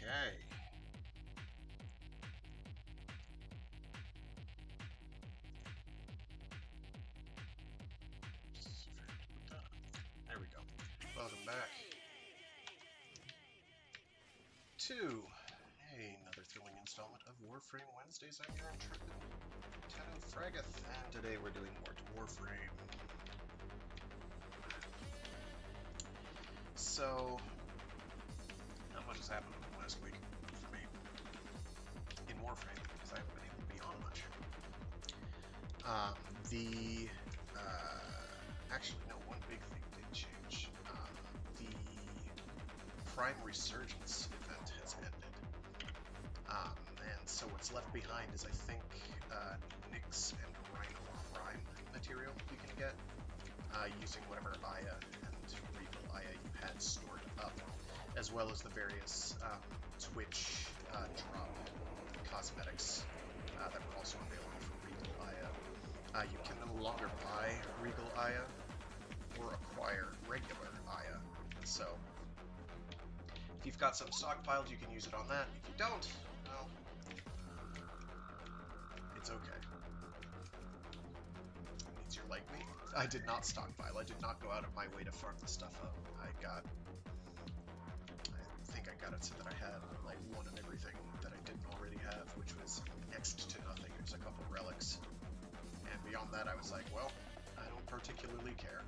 Okay. There we go. Welcome back to another thrilling installment of Warframe Wednesdays. I'm your intrepid catalogued, and today we're doing more Warframe. So, not much has happened last week for me in Warframe because I haven't been able to be on much. Actually, no, one big thing did change. The Prime Resurgence event has ended. And so what's left behind is, I think, Nyx and Rhino Prime material you can get using whatever Aya and Regal Aya you had stored up, as well as the various Twitch drop cosmetics that were also available for Regal Aya. You can no longer buy Regal Aya or acquire regular Aya, so if you've got some stockpiled, you can use it on that. If you don't, well, it's okay. It means you're like me. I did not stockpile. I did not go out of my way to farm the stuff up. I think I got it so that I had like one of everything that I didn't already have, which was next to nothing. There's a couple relics. And beyond that, I was like, well, I don't particularly care,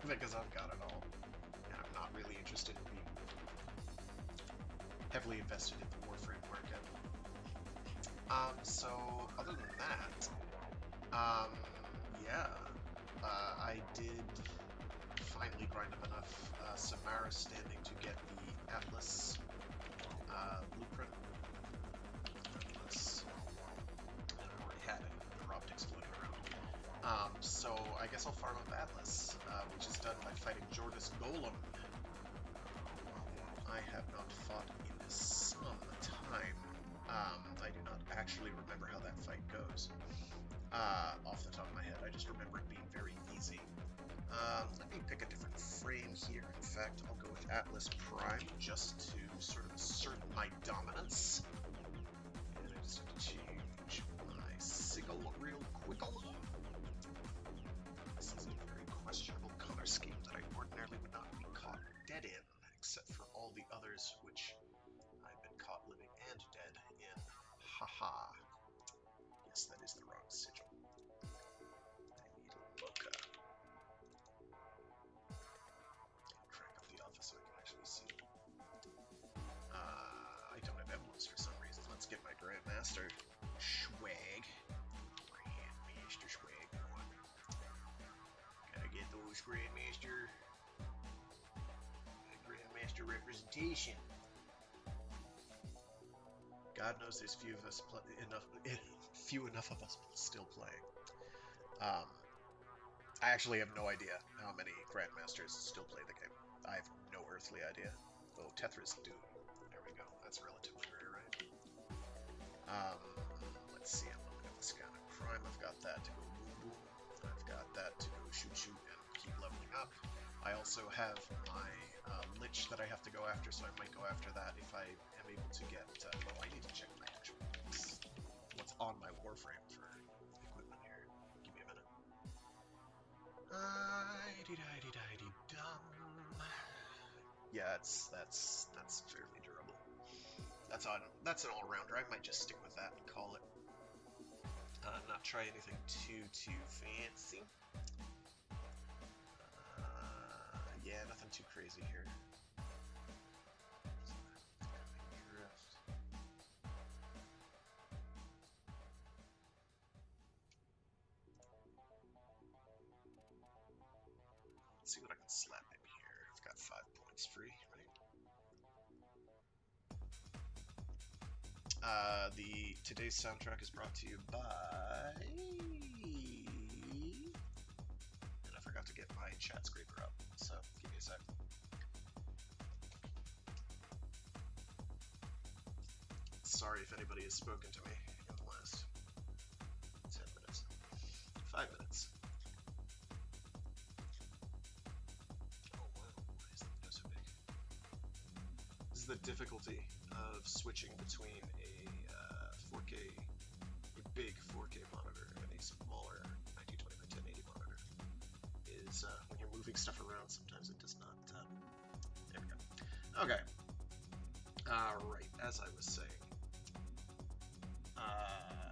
because I've got it all, and I'm not really interested in being heavily invested in the Warframe market. So, other than that, yeah, I did finally grind up enough Samara standing to get the Atlas blueprint. Atlas, I already had it, the optics floating around. So I guess I'll farm up Atlas, which is done by fighting Jorda's Golem. I have not fought in some time. I do not actually remember how that fight goes off the top of my head. I just remember it being very easy. Let me pick a different frame here. In fact, I'll go with Atlas Prime just to sort of assert my dominance. And I just have to change my sigil real quickly. This is a very questionable color scheme that I ordinarily would not be caught dead in, except for all the others which I've been caught living and dead in. Haha. Yes, that is the wrong sigil. I need a look. Crank up the alpha so I can actually see it. I don't have emblems for some reason. Let's get my Grandmaster swag. Grandmaster swag on. Gotta get those Grandmaster representation. God knows there's few enough of us still playing. I actually have no idea how many Grandmasters still play the game. I have no earthly idea. Oh, Tethra's Doom. There we go. That's relatively rare, right? Let's see. I'm looking at the scanner. Prime, I've got that to go boom boom. I've got that to go shoot shoot and keep leveling up. I also have my Lich that I have to go after, so I might go after that if I am able to get... well, I need to check my actual... what's on my Warframe for equipment here. Give me a minute. Yeah, that's fairly durable. That's an all-rounder. I might just stick with that and call it. Not try anything too fancy. Yeah, nothing too crazy here. Let's see what I can slap in here. I've got 5 points free, right? Today's soundtrack is brought to you by... And I forgot to get my chat scraper up, so give me a sec. Sorry if anybody has spoken to me in the last 10 minutes. 5 minutes. Oh wow, why is that so big? This is the difficulty of switching between a 4K, a big 4K monitor and a smaller 1920 by 1080 monitor is when you're moving stuff around, sometimes it does not. There we go. Okay. Right, as I was saying,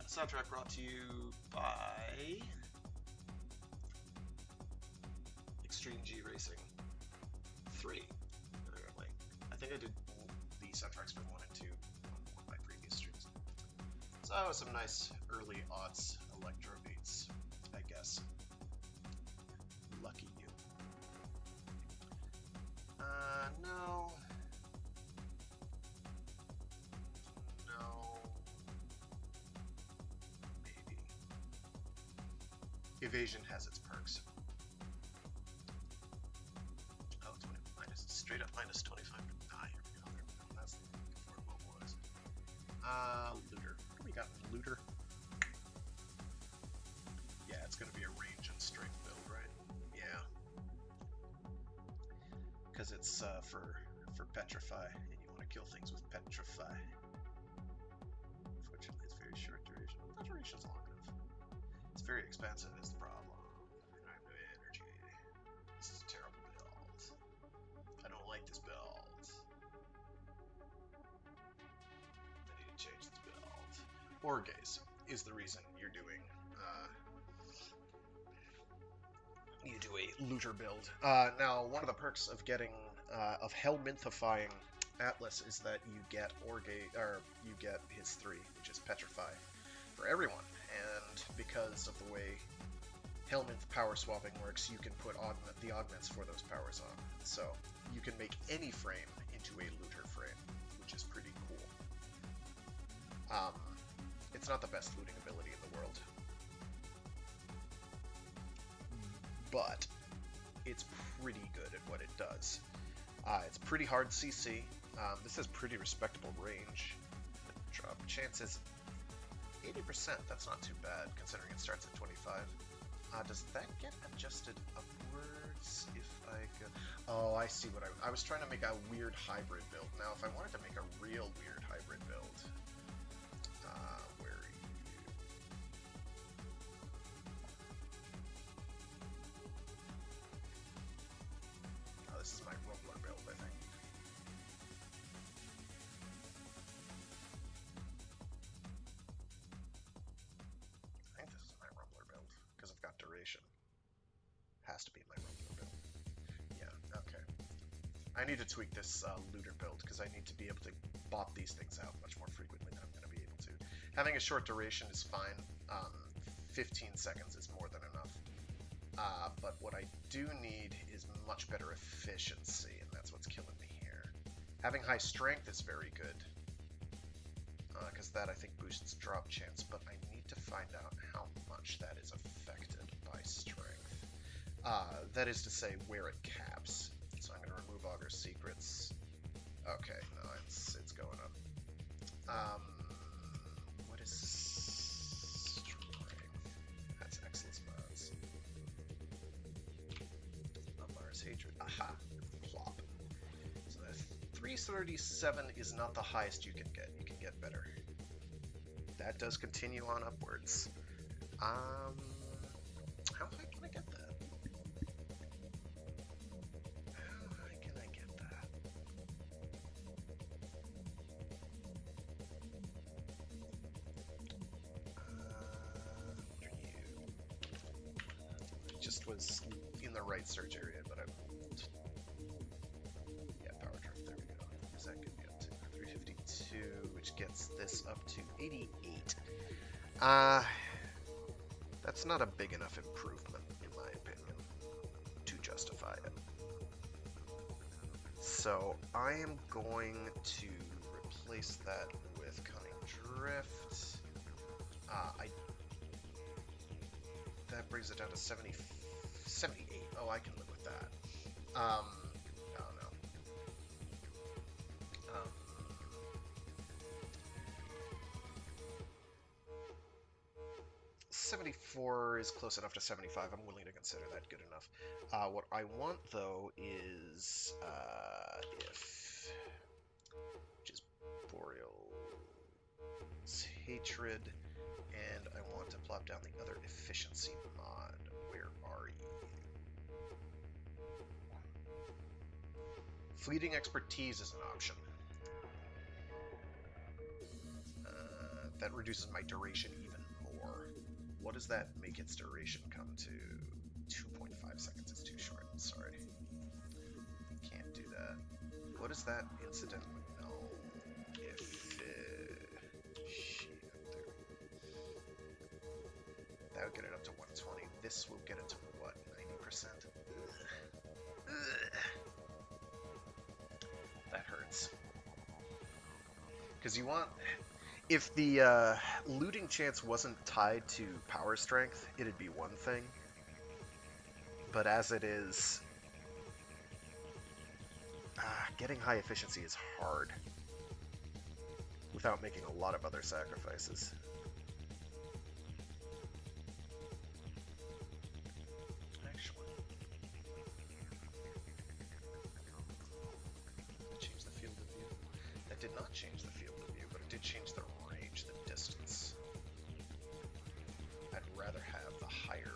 soundtrack brought to you by Extreme G Racing 3. Apparently, I think I did the soundtracks for 1 and 2 on one of my previous streams. So some nice early aughts electro beats, I guess. Lucky you. No. Maybe. Evasion has its perks. Oh, 20 minus, straight up minus 25. Ah, here we go. There we go. That's before what was. Looter. What do we got in Looter? Yeah, it's gonna be a range and strength build, right? Yeah. Because it's for Petrify, and you want to kill things with Petrify. Unfortunately, it's very short duration. The duration's long enough. It's very expensive is the problem. And I have no energy. This is a terrible build. I don't like this build. I need to change this build. Orgaze is the reason you're doing you do a looter build. Now, one of the perks of getting of Helminthifying Atlas is that you get you get his 3, which is Petrify, for everyone. And because of the way Helminth power swapping works, you can put the augments for those powers on. So you can make any frame into a looter frame, which is pretty cool. It's not the best looting ability in the world, but it's pretty good at what it does. It's pretty hard CC. This has pretty respectable range. Drop chances 80%. That's not too bad considering it starts at 25. Does that get adjusted upwards if I go? Oh, I see what I was trying to make a weird hybrid build. Now, if I wanted to make a real weird hybrid build, where are you? Oh, this is my Rumbler build, I think. I think this is my Rumbler build, because I've got duration. Has to be my Rumbler build. Yeah, okay. I need to tweak this looter build, because I need to be able to bop these things out much more frequently than I'm going to be able to. Having a short duration is fine. 15 seconds is more than enough. But what I do need is much better efficiency, and that's what's killing me here. Having high strength is very good, because that I think boosts drop chance, but I need to find out how much that is affected by strength. That is to say, where it caps. So I'm going to remove Augur Secrets. Okay, no, it's going up. What is strength? That's excellent spots. Mars Hatred. Aha! Plop. So that 337 is not the highest you can get. You can get better. That does continue on upwards. How high can I get that? How high can I get that? Just was in the right search area, but I moved. Yeah, power drift, there we go. Is that good? Up to 352, which gets this up to 88. That's not a big enough improvement, in my opinion, to justify it. So I am going to replace that with Cunning Drift. That brings it down to 78. Oh, I can live with that. Oh no. 74 is close enough to 75. I'm willing to consider that good enough. What I want, though, is if, which is hatred, and I want to plop down the other efficiency mod. Where are you? Fleeting expertise is an option. That reduces my duration even more. What does that make its duration come to? 2.5 seconds is too short. Sorry. Can't do that. What is that incident? No. If that would get it up to 120. This will get it to what? 90%? That hurts. Because you want... If the looting chance wasn't tied to power strength, it'd be one thing. But as it is, getting high efficiency is hard without making a lot of other sacrifices. Actually, did it change the field of view? That did not change the field of view, but it did change the range, the distance. I'd rather have the higher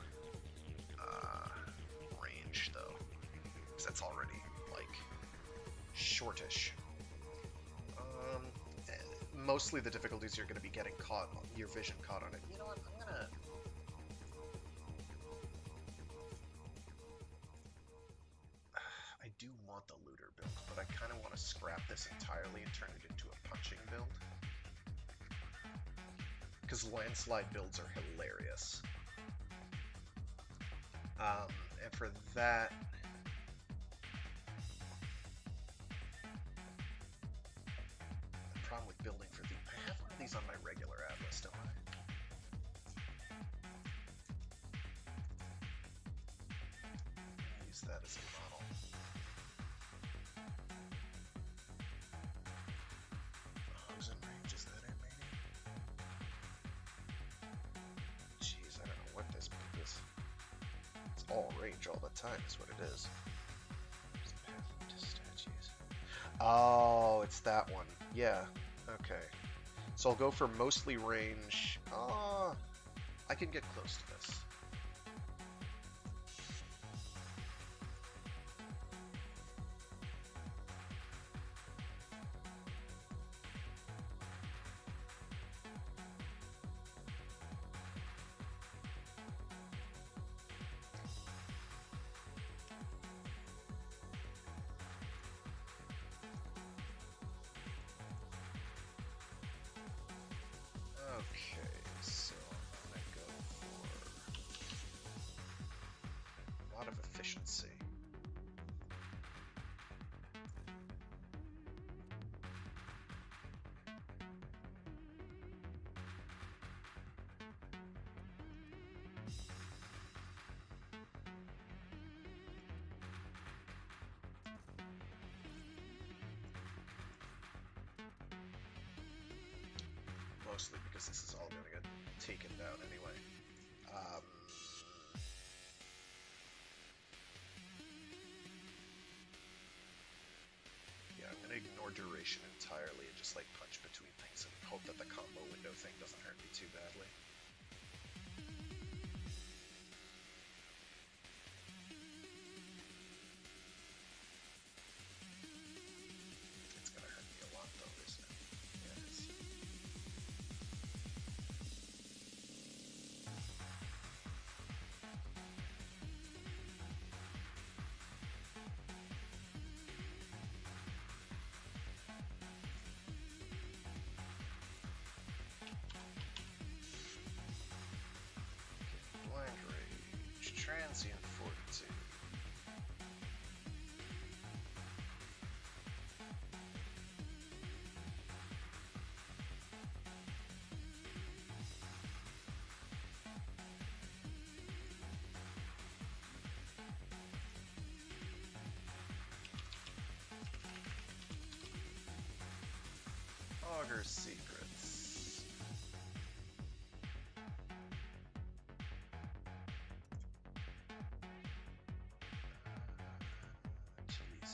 range, though, because that's already, like, shortish. Mostly the difficulties you're going to be getting caught, your vision caught on it. You know what, I'm going to... I do want the looter build, but I kind of want to scrap this entirely and turn it into a punching build. Because landslide builds are hilarious. And for that... The problem with building for the... I have one of these on my regular atlas, don't I? Use that as a model. Hosen range, is that it, maybe? Jeez, I don't know what this map is. It's all range all the time, is what it is. Path to statues. Oh, it's that one. Yeah, okay. So I'll go for mostly range. I can get close to this. Okay, so I'm gonna go for a lot of efficiency. Mostly because this is all going to get taken down anyway. Yeah, I'm going to ignore duration entirely and just like punch between things and hope that the combo window thing doesn't hurt me too badly. It's going to hurt me a lot though, isn't it? Yeah, it is. Blind rage, transient fortitude. Augur secrets. Jeez.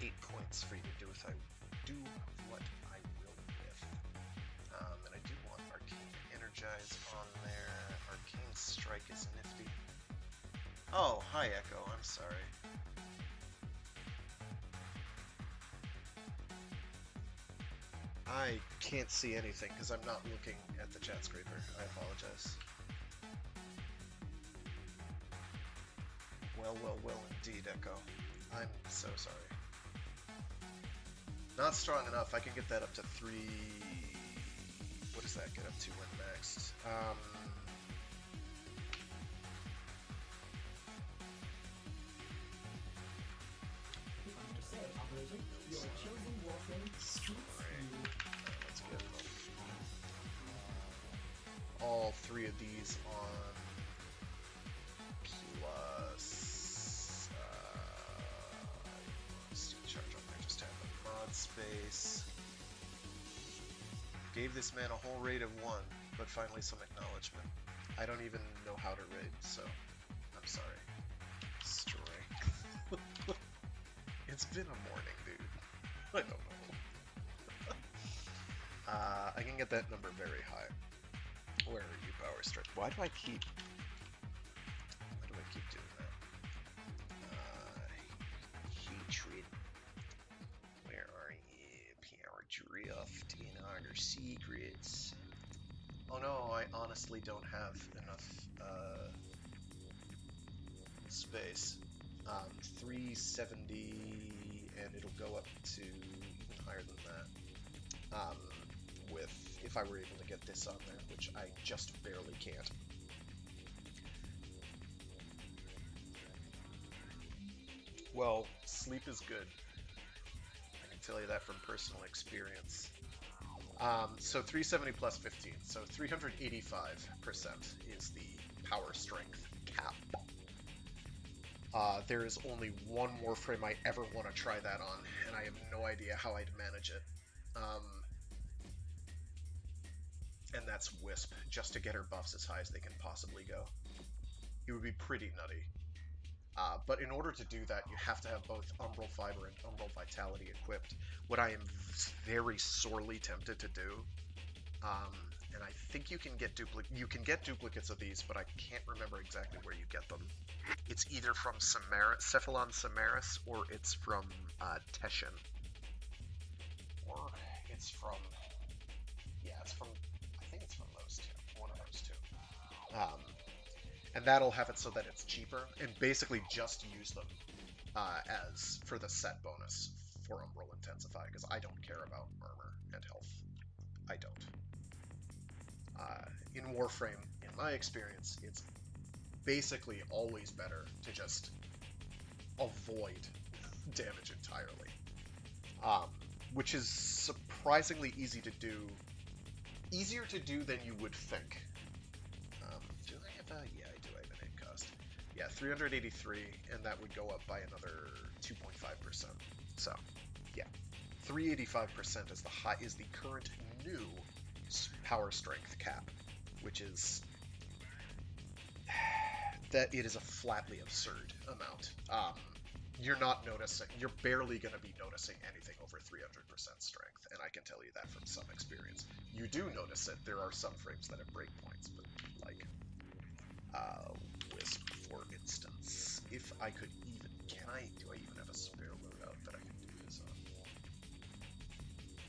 8 points for you to do what I will with. And I do want Arcane Energize on there. Arcane Strike is nifty. Oh, hi Echo, I'm sorry. I can't see anything because I'm not looking at the chat scraper. I apologize. Well indeed, Echo. I'm so sorry. Not strong enough. I can get that up to 3... What does that get up to when maxed? Let's get all 3 of these on plus steel charge on there, just have the mod space. Gave this man a whole raid of 1, but finally some acknowledgement. I don't even know how to raid, so I'm sorry. Strength. It's been a morning, dude. I don't know. I can get that number very high. Where are you, Power Strike? Why do I keep doing that? Hatred. Where are you? Power Drift in Honor Secrets. Oh no, I honestly don't have enough space. 370, and it'll go up to even higher than that. If I were able to get this on there, which I just barely can't. Well, sleep is good. I can tell you that from personal experience. So 370 plus 15, so 385% is the power strength cap. There is only one Warframe I ever want to try that on, and I have no idea how I'd manage it. And that's Wisp, just to get her buffs as high as they can possibly go. It would be pretty nutty. But in order to do that, you have to have both Umbral Fiber and Umbral Vitality equipped, what I am very sorely tempted to do. And I think you can get duplicates of these, but I can't remember exactly where you get them. It's either from Cephalon Samaris, or it's from Teshin. Or it's from... Yeah, it's from... I think it's from those two. One of those two. And that'll have it so that it's cheaper, and basically just use them as for the set bonus for Umbral Intensify, because I don't care about armor and health. I don't. In Warframe, in my experience, it's basically always better to just avoid damage entirely. Which is surprisingly easy to do. Easier to do than you would think. Do I have a... Yeah, I do. I have an hit cost. Yeah, 383, and that would go up by another 2.5%. So, yeah. 385% is the current new power strength cap, which is... that it is a flatly absurd amount. You're not noticing, you're barely going to be noticing anything over 300% strength, and I can tell you that from some experience. You do notice it, there are some frames that have breakpoints, but like, Wisp, for instance, if I could even, do I even have a spare loadout that I can do this on?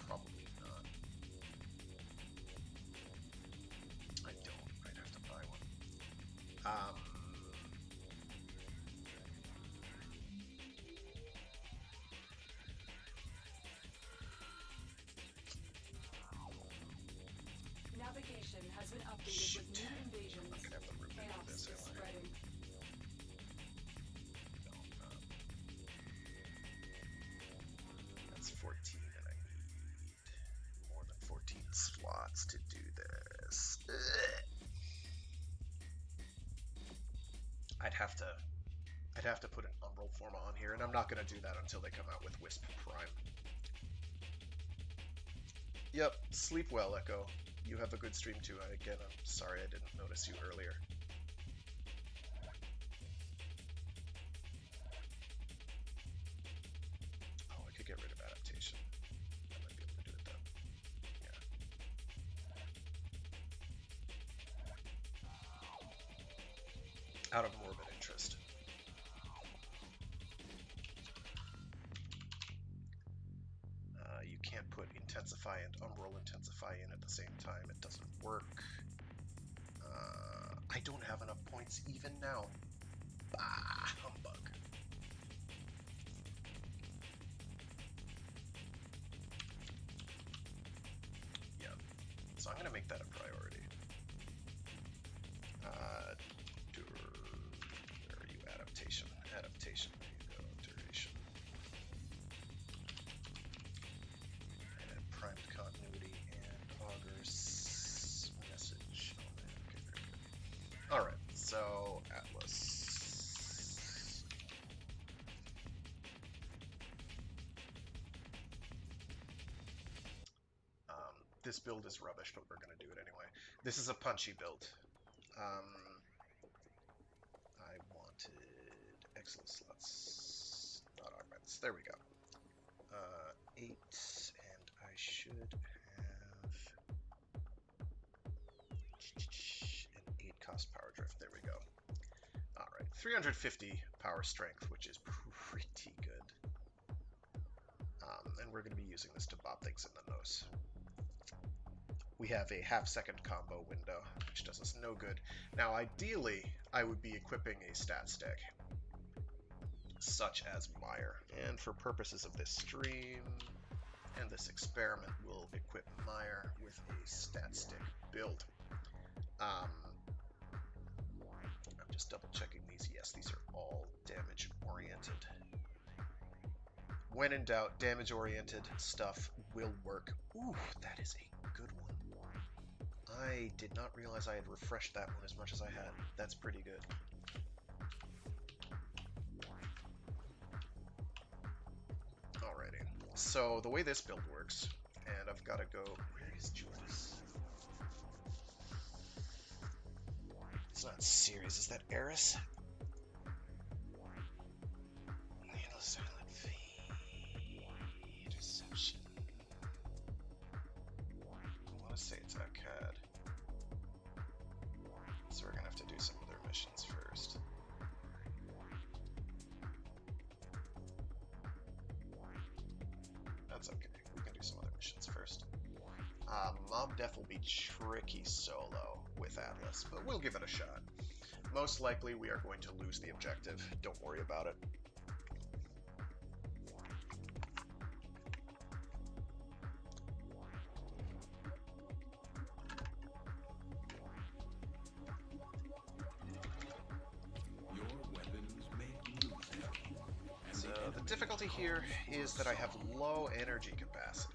Probably not. I don't, I'd have to buy one. Navigation has been updated with new invasions. I'm not gonna have the room to do this, am I? Spreading. No, I'm not. That's 14, and I need more than 14 slots to do this. Ugh. I'd have to put an Umbral Forma on here, and I'm not gonna do that until they come out with Wisp Prime. Yep, sleep well, Echo. You have a good stream too. Again, I'm sorry I didn't notice you earlier. Oh, I out of morbid interest. You can't put intensify and umbral intensify in at the same time. It doesn't work. I don't have enough points even now. Bah, humbug. Yeah, so I'm going to make that a priority. Where are you? Adaptation. Adaptation. There you go. Duration. And primed continuity and augers message. Oh man. Okay, very good. All right. So Atlas. This build is rubbish, but we're going to do it anyway. This is a punchy build. I wanted exoslots, not augments. There we go. 8, and I should have an 8 cost power drift. There we go. Alright, 350 power strength, which is pretty good. And we're going to be using this to bop things in the nose. We have a half-second combo window, which does us no good. Now, ideally, I would be equipping a stat stick, such as Mire. And for purposes of this stream and this experiment, we'll equip Mire with a stat stick build. I'm just double-checking these. Yes, these are all damage-oriented. When in doubt, damage-oriented stuff will work. Ooh, that is a good one. I did not realize I had refreshed that one as much as I had. That's pretty good. Alrighty. So the way this build works, and I've got to go... Where is Jules? It's not serious. Is that Eris? Handle silent feed. Deception. I want to say it's Akkad. So we're going to have to do some other missions first. That's okay. We can do some other missions first. Mob Death will be tricky solo with Atlas, but we'll give it a shot. Most likely we are going to lose the objective. Don't worry about it. So the difficulty here is that I have low energy capacity.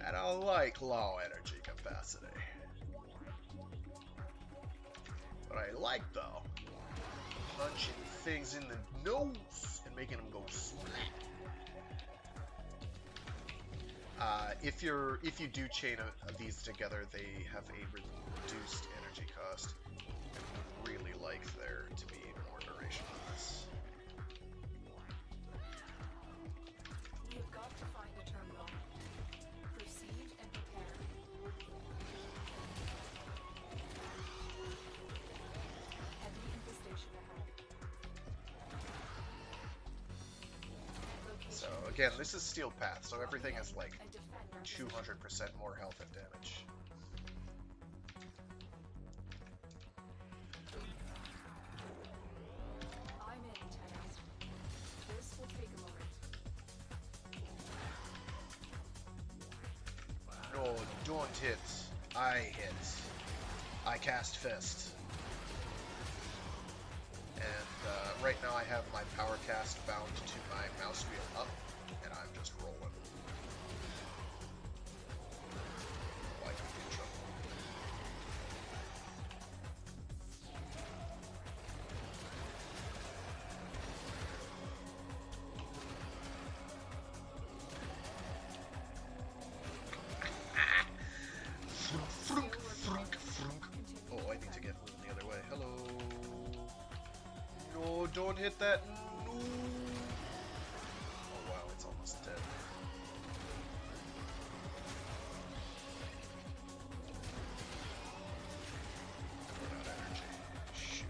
I don't like low energy capacity. What I like, though, punching things in the nose and making them go splat. If you do chain these together, they have a reduced energy cost. I would really like there to be more duration on this. We have got to find a terminal. Proceed and prepare. Heavy infestation ahead. So again, this is Steel Path, so everything is like 200% more health and damage. I'm in, Tennis. This will take a moment. No, don't hit. I hit. I cast Fist. And right now I have my power cast bound to my mouse wheel up, and I'm just rolling. Oh, I could be in trouble. Frunk, frunk, frunk. Oh, I need to get moving the other way. Hello. No, don't hit that. No. Oh wow, it's almost dead. Run out of energy. Shoot.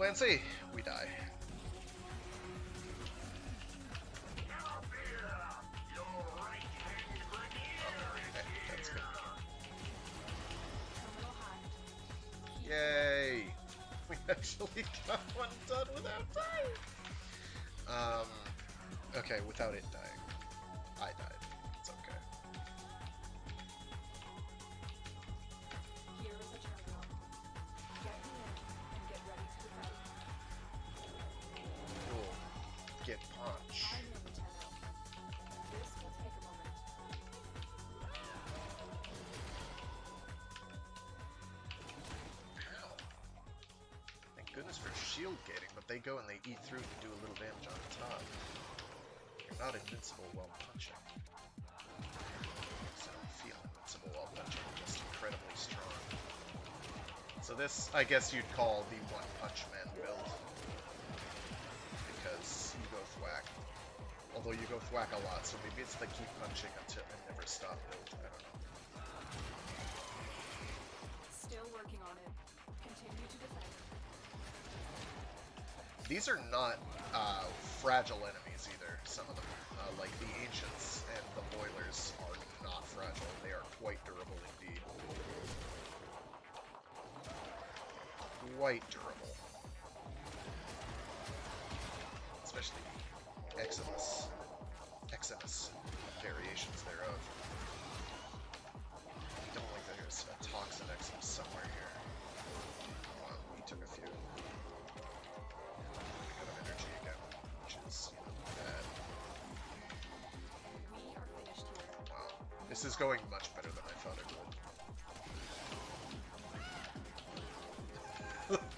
Plan C. We die. That's good. Yay! We actually got one done without dying! Okay, without it dying. I died. It's okay. Here is a terminal. Get me in and get ready to defend. Cool. Get punch. I'm in, Lieutenant. This will take a moment. Ow. Thank goodness for shield gating, but they go and they eat through and do a little damage on top. You're not invincible while punching. So I feel invincible while punching, just incredibly strong. So this, I guess you'd call the One Punch Man build. Because you go thwack. Although you go thwack a lot, so maybe it's the keep punching until and never stop build. I don't know. Still working on it. Continue to defend. These are not fragile enemies either, some of them. Like the Ancients and the Boilers are not fragile. They are quite durable indeed. Quite durable. Especially Eximus. Eximus variations thereof. I don't like that there's a Toxin Eximus somewhere here. Wow, he took a few. Out of energy again, which is, bad. We are finished here. Wow. This is going much better than I thought it would.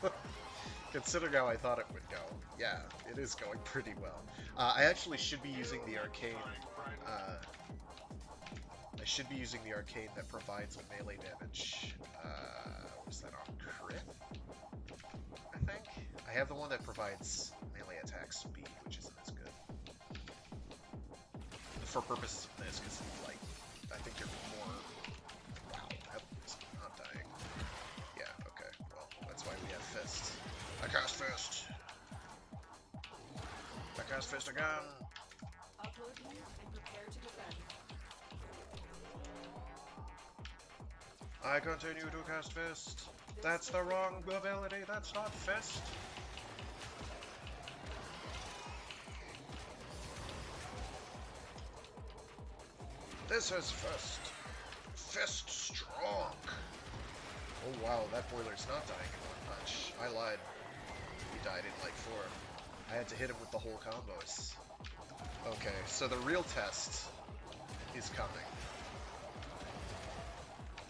Considering how I thought it would go. Yeah, it is going pretty well. I actually should be using the arcane. I should be using the arcane that provides melee damage. What is that on crit? I think. I have the one that provides melee attack speed, which isn't as good. For purposes of this, because like, I think you're more. Wow, that was not dying. Yeah, okay. Well, that's why we have fists. I cast fist. I cast fist again. Upload you and prepare to defend. I continue to cast fist. That's the wrong ability. That's not fist. This is fist. Fist strong. Oh wow, that boiler's not dying in one punch. I lied. He died in like 4. I had to hit him with the whole combos. Okay, so the real test is coming.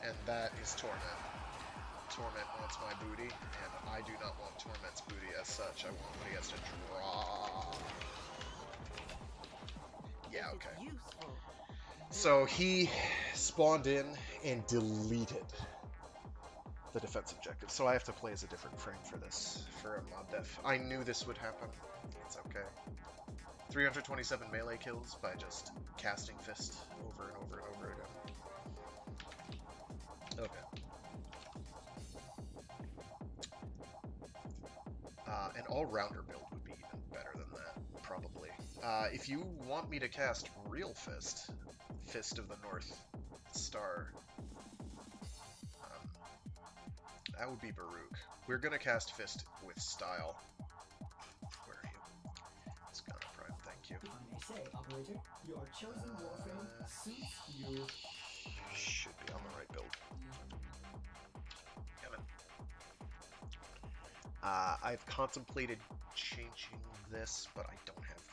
And that is Torment. Torment wants my booty, and I do not want Torment's booty as such. I want what he has to draw. Yeah, okay. So he spawned in and deleted the defense objective. So I have to play as a different frame for this, for a mod def. I knew this would happen. It's okay. 327 melee kills by just casting fist over and over and over again. Okay. An all-rounder build would be even better than that, probably. If you want me to cast real fist, Fist of the North Star, that would be Baruch. We're gonna cast Fist with style. Where are you? It's gonna prime, thank you. If I may say, operator, your chosen Warframe suits you. Should be on the right build. Damn it. I've contemplated changing this, but I don't have the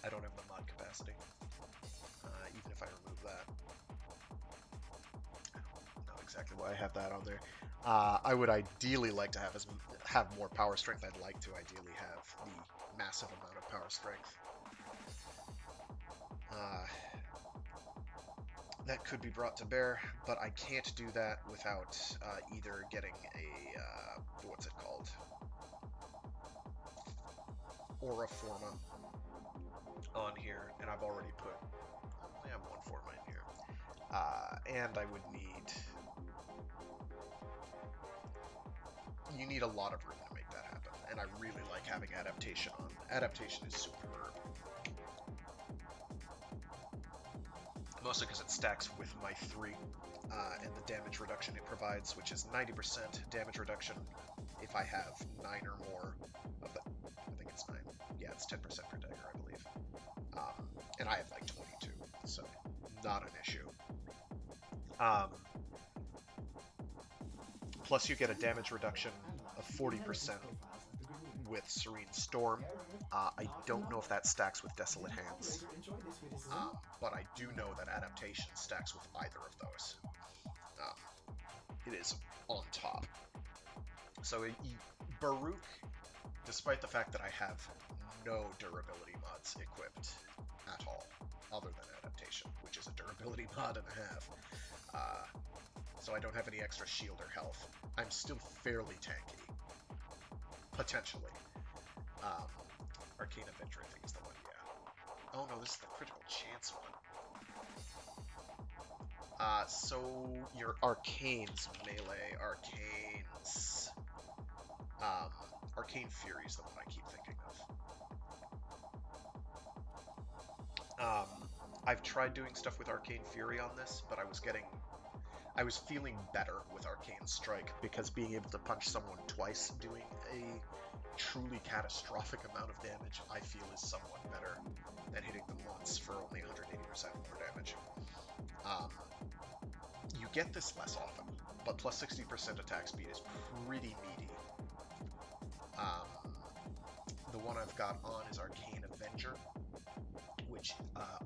I don't have the mod capacity. Even if I remove that. I don't know exactly why I have that on there. I would ideally like to have more power strength. I'd like to ideally have the massive amount of power strength. That could be brought to bear, but I can't do that without either getting a, what's it called? Aura Forma on here, and I've already put, I have one Forma in here. And I would need, you need a lot of room to make and I really like having adaptation on. Adaptation is superb. Mostly because it stacks with my 3 and the damage reduction it provides, which is 90% damage reduction if I have 9 or more of the... I think it's 9. Yeah, it's 10% per dagger, I believe. And I have like 22, so not an issue. Plus you get a damage reduction of 40% with Serene Storm. I don't know if that stacks with Desolate Hands, but I do know that adaptation stacks with either of those. It is on top. So Baruch, despite the fact that I have no durability mods equipped at all, other than adaptation, which is a durability mod and a half, so I don't have any extra shield or health, I'm still fairly tanky. Potentially. Arcane Adventure, I think, is the one, yeah. Oh no, this is the critical chance one. So your Arcanes, melee, Arcanes. Arcane Fury is the one I keep thinking of. I've tried doing stuff with Arcane Fury on this, but I was feeling better with Arcane Strike, because being able to punch someone twice doing a truly catastrophic amount of damage, I feel is somewhat better than hitting them once for only 180% more damage. You get this less often, but plus 60% attack speed is pretty meaty. The one I've got on is Arcane Avenger, which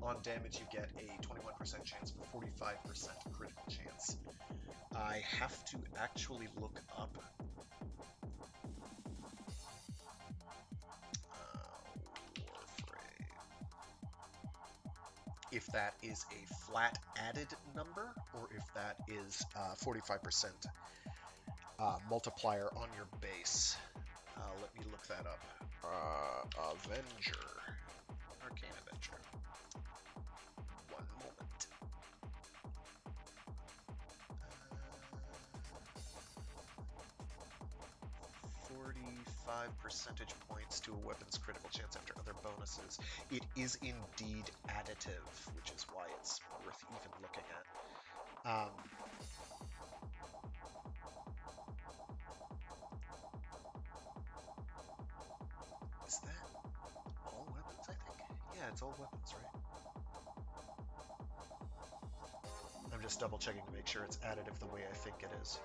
on damage you get a 21% chance for 45% critical chance. I have to actually look up Warframe, if that is a flat added number or if that is 45% multiplier on your base. Let me look that up. Avenger. Arcane Avenger. One moment. 45 percentage points to a weapon's critical chance after other bonuses. It is indeed additive, which is why it's worth even looking at. Is that all weapons, I think? Yeah, it's all weapons, right? I'm just double checking to make sure it's additive the way I think it is.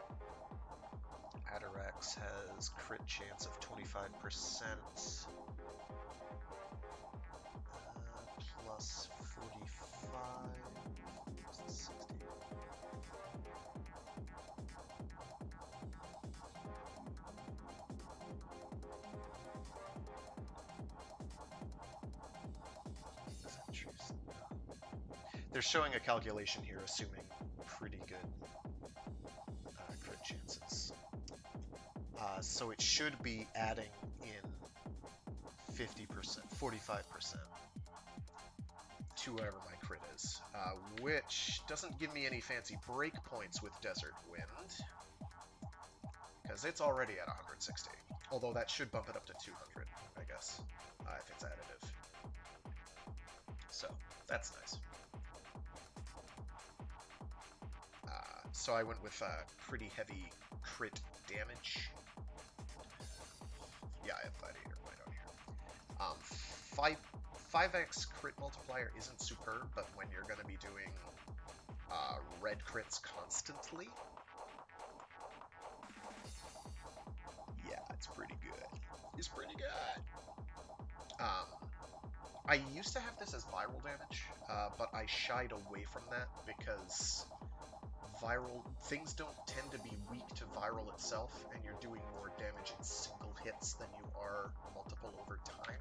Atarax has crit chance of 25%, plus 45, 60. Is that true? No. They're showing a calculation here assuming pretty good crit chances. So it should be adding in 50%, 45% to whatever my crit is, which doesn't give me any fancy breakpoints with Desert Wind, because it's already at 160, although that should bump it up to 200, I guess, if it's additive. So, that's nice. So I went with pretty heavy crit damage. Yeah, I have Gladiator right on here. 5x crit multiplier isn't superb, but when you're going to be doing red crits constantly, yeah, it's pretty good. It's pretty good. I used to have this as viral damage, but I shied away from that because viral things don't tend to be weak to viral itself, and you're doing more damage in single hits than you are multiple over time.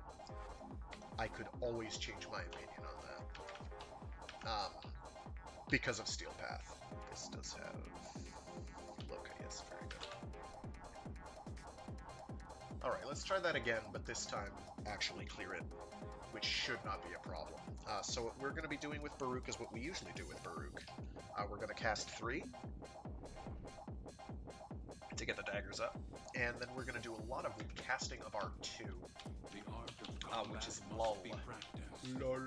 I could always change my opinion on that. Because of Steel Path. This does have Loka, yes, very good. Alright, let's try that again, but this time actually clear it, which should not be a problem. So what we're going to be doing with Baruch is what we usually do with Baruch. We're going to cast 3. to get the daggers up. And then we're going to do a lot of casting of our 2, which is lull. Lol.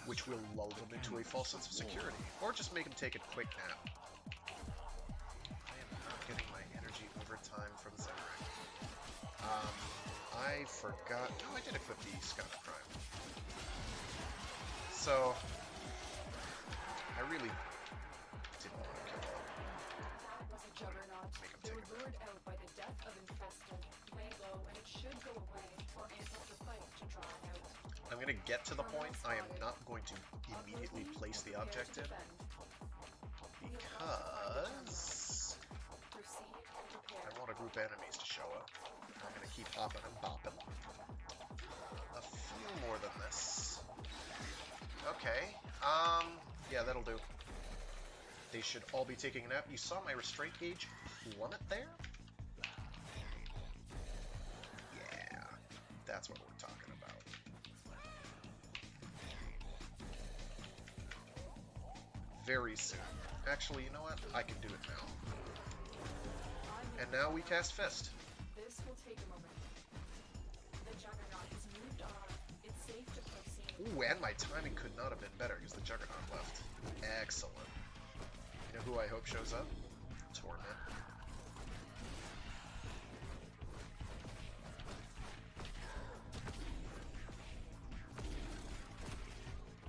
Which will lull them into a false sense of security, or just make them take a quick nap. I am not getting my energy over time from Zephyr. I forgot. Oh, I did equip the Scout Prime. So, I really didn't want to kill them. That was a juggernaut. Make 'em They take were a nap. lured out by the death of infested. Lay low, and it should go away, or amp up the fight to draw it out. I'm going to get to the point. I am not going to immediately place the objective because I want a group of enemies to show up. I'm going to keep hopping and bopping. A few more than this. Okay. Yeah, that'll do. They should all be taking a nap. You saw my restraint gauge plummet there? Yeah, that's what we're talking about. Very soon. Actually, you know what? I can do it now. And now we cast Fist. This will take a moment. The juggernaut has moved on. It's safe to proceed. Ooh, and my timing could not have been better because the Juggernaut left. Excellent. You know who I hope shows up? Torment.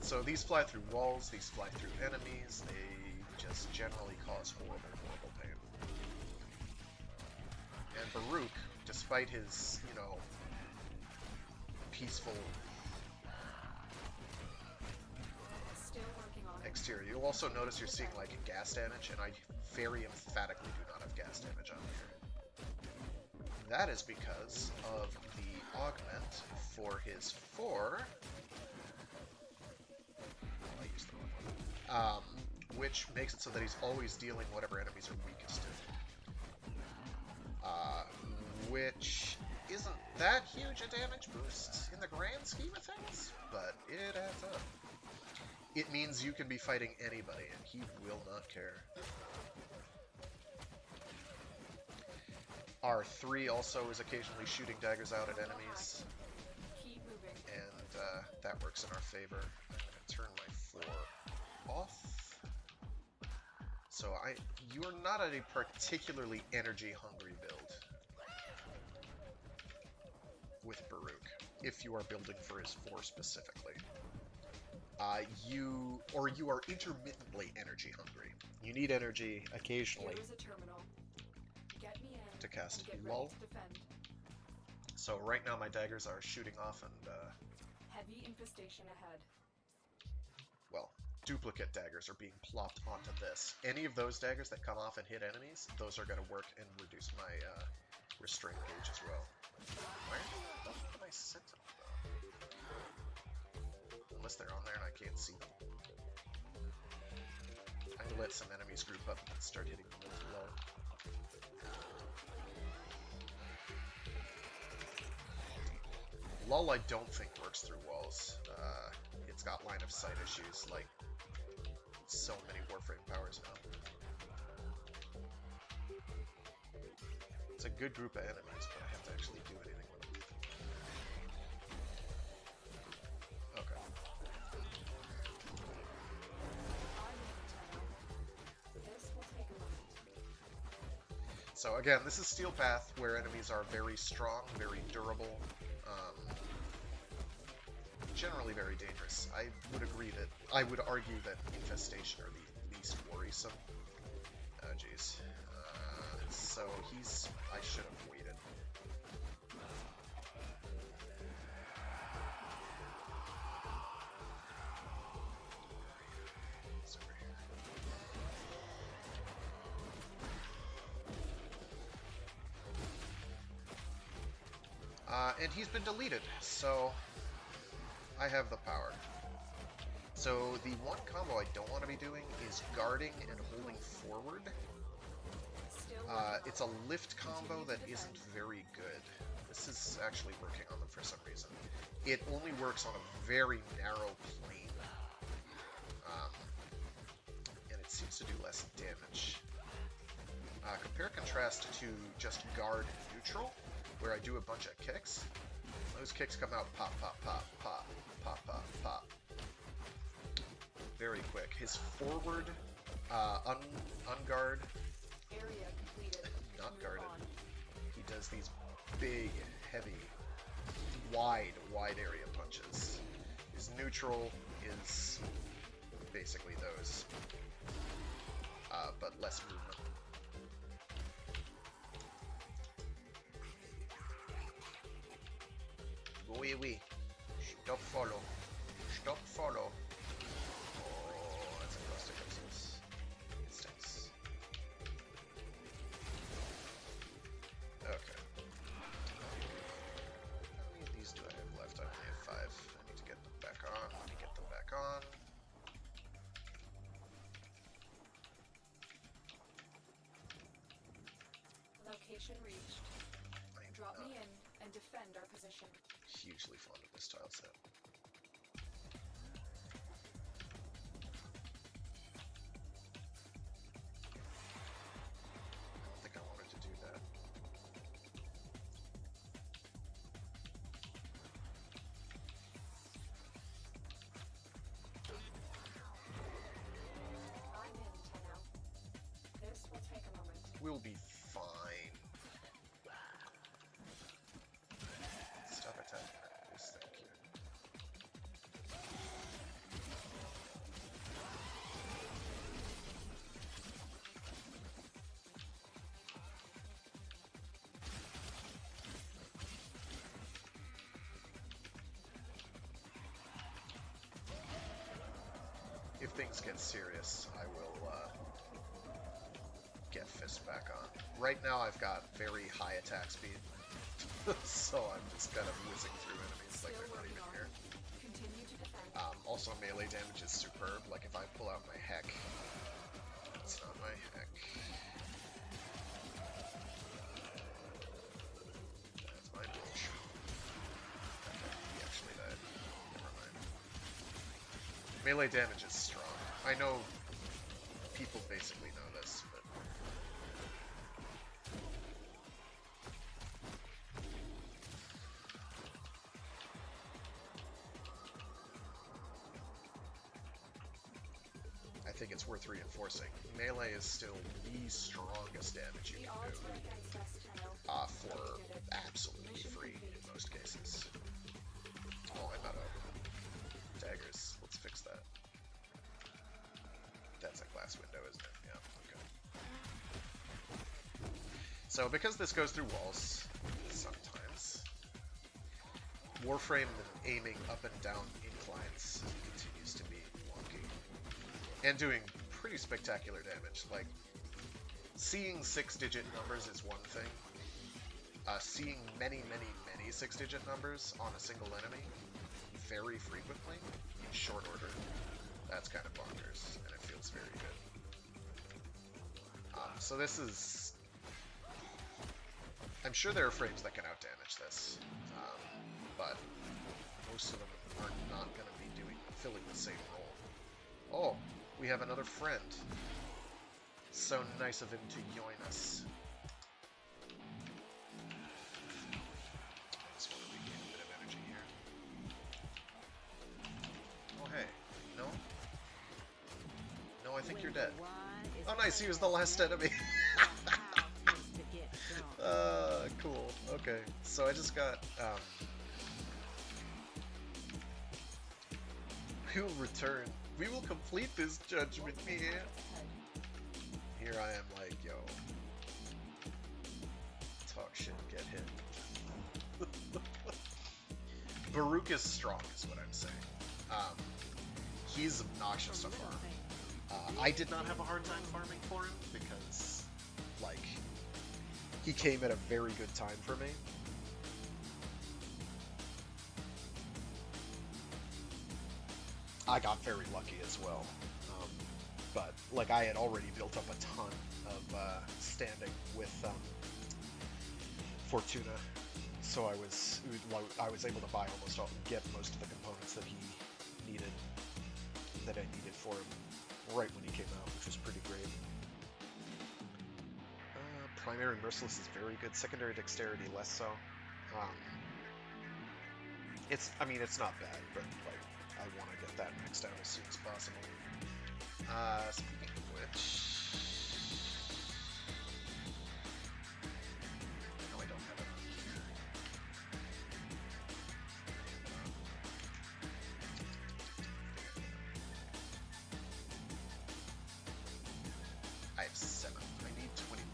So these fly through walls, these fly through enemies, they just generally cause horrible, horrible pain. And Baruch, despite his, you know, peaceful Still working on it. exterior, you'll also notice you're seeing like gas damage, and I very emphatically do not have gas damage on here. That is because of the augment for his 4. I used the wrong one. Which makes it so that he's always dealing whatever enemies are weakest to. Which isn't that huge a damage boost in the grand scheme of things, but it adds up. It means you can be fighting anybody, and he will not care. R3 also is occasionally shooting daggers out at enemies, Keep moving. and that works in our favor. I'm going to turn my 4 off. So you're not at a particularly energy-hungry build with Baruch, if you are building for his 4 specifically. You are intermittently energy hungry. You need energy occasionally Here is a terminal. Get me in to cast and get ready lull. to defend. So right now my daggers are shooting off, and Heavy infestation ahead. well, duplicate daggers are being plopped onto this. Any of those daggers that come off and hit enemies, those are going to work and reduce my restraint gauge as well. Why are they not up when I set them, though? Unless they're on there and I can't see them. I let some enemies group up and start hitting them with low. Lull I don't think works through walls. It's got line of sight issues like so many Warframe powers now. It's a good group of enemies, but I have to actually do anything with them. Okay. This will take a moment. So again, this is Steel Path, where enemies are very strong, very durable, generally very dangerous. I would argue that Infestation are the least worrisome. Oh jeez. So I should have waited. It's over here. And he's been deleted, so I have the power. So the one combo I don't want to be doing is guarding and holding forward. It's a lift combo that isn't very good. This is actually working on them for some reason. It only works on a very narrow plane. And it seems to do less damage compared compare contrast to just guard and neutral, where I do a bunch of kicks. Those kicks come out pop, pop, pop, pop, pop, pop, pop. Very quick. His forward, unguard, Area completed. not Move guarded. on. He does these big, heavy, wide area punches. His neutral is basically those, but less movement. Oui, oui. Stop follow. Stop follow. Oh, that's a cluster pixels. Instance. Okay. How many of these do I have left? I only have 5. I need to get them back on. Let me get them back on. Location reached. I'm Drop not me in and defend our position. hugely fond of this tile set. I don't think I wanted to do that. I'm in, Tenno. This will take a moment. We'll be fine. Stop attacking that, please. Thank you. If things get serious, I will get Fist back on. Right now I've got very high attack speed, so I'm just kind of whizzing through enemies like Still they're not working even on here. it. Continue to defend. Also melee damage is superb, like if I pull out my heck, it's not my heck. That's my bitch. Okay, he actually died. Never mind. Melee damage is strong. I know people basically know this, but I think it's worth reinforcing. Melee is still the strongest damage you The can odds do, are against us, Tenno. for absolutely free in most cases. Oh, I'm out of daggers. Let's fix that. That's a glass window, isn't it? Yeah, okay. So because this goes through walls, sometimes, Warframe aiming up and down inclines continues to be wonky. And doing pretty spectacular damage. Like, seeing 6-digit numbers is one thing. Seeing many, many, many 6-digit numbers on a single enemy very frequently, in short order, that's kind of bonkers, and it feels very good. So this is... I'm sure there are frames that can outdamage this, but most of them are not going to be filling the same role. Oh, we have another friend. So nice of him to join us. I just want to regain a bit of energy here. Oh hey, no? No, I think you're dead. Oh nice, he was the last enemy. Cool, okay. So I just got, we will return. We will complete this judgment here. Here I am like, yo. Talk shit, get hit. Baruch is strong, is what I'm saying. He's obnoxious to farm. I did not have a hard time farming for him because, like, he came at a very good time for me. I got very lucky as well. But, like, I had already built up a ton of standing with Fortuna, so I was able to buy get most of the components that I needed for him right when he came out, which was pretty great. primary merciless is very good. Secondary dexterity less so. Um, I mean, it's not bad, but like, I want to get that maxed out as soon as possible. Speaking of which, no, I don't have it on here. I have 7. I need 21.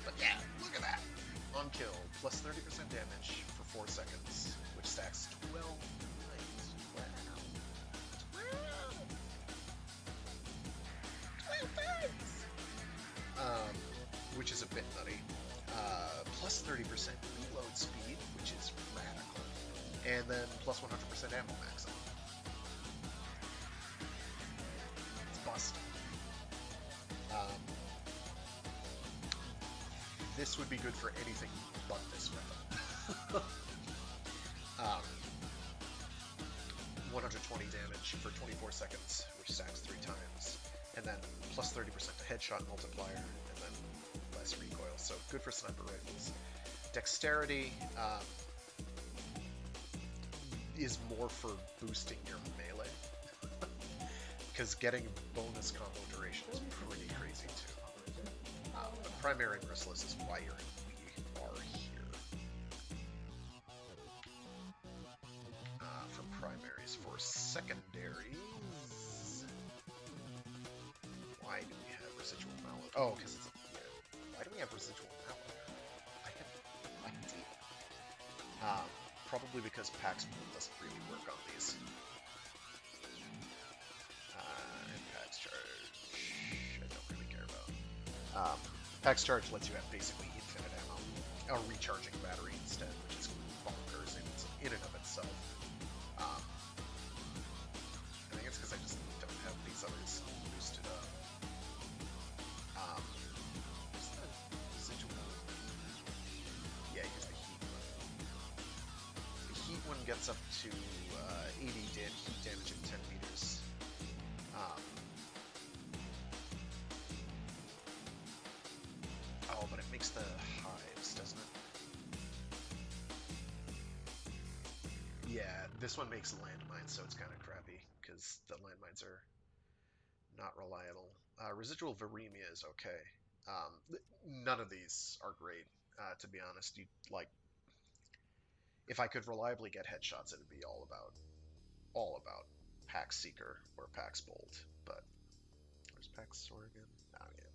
But yeah, look at that! On kill, plus 30% damage for 4 seconds, which stacks 12 points. Wow. 12 points! Which is a bit nutty. Plus 30% reload speed, which is radical. And then plus 100% ammo maximum. It's bust. This would be good for anything but this weapon. 120 damage for 24 seconds, which stacks 3 times. And then plus 30% to headshot multiplier, and then less recoil. So good for sniper rifles. Dexterity is more for boosting your melee. Because getting bonus combo duration is pretty crazy too. But primary merciless is why we are here. For primaries. For secondaries, why do we have residual malware? Oh, because it's why do we have residual malware? I have no idea. Probably because Pax doesn't really work on these. And Pax Charge, I don't really care about. Pax Charge lets you have basically infinite ammo. A recharging battery instead, which is bonkers in and of itself. I think it's because I just don't have these others boosted up. What's the residual? Yeah, use the heat one. The heat one gets up to 80 heat damage in 10 meters. Oh, but it makes the hives, doesn't it? Yeah, this one makes landmines, so it's kind of crappy, because the landmines are not reliable. Residual viremia is okay. None of these are great, to be honest. If I could reliably get headshots, it would be all about Pax Seeker or Pax Bolt, but where's Pax Sword again? Oh, yeah.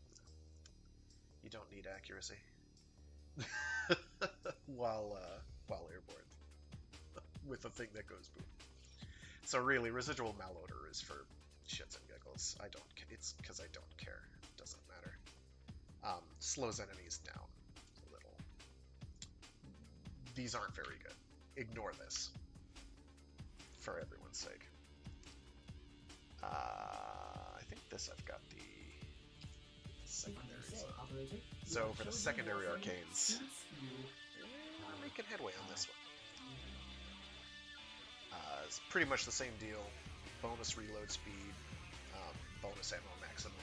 You don't need accuracy while airborne with a thing that goes boom. So really, residual malodor is for shits and giggles. It's because I don't care. It doesn't matter. Slows enemies down a little. These aren't very good. Ignore this for everyone's sake. I think this I've got the secondaries on. So for the secondary arcanes, we're making headway on this one. It's pretty much the same deal. Bonus reload speed, bonus ammo maximum,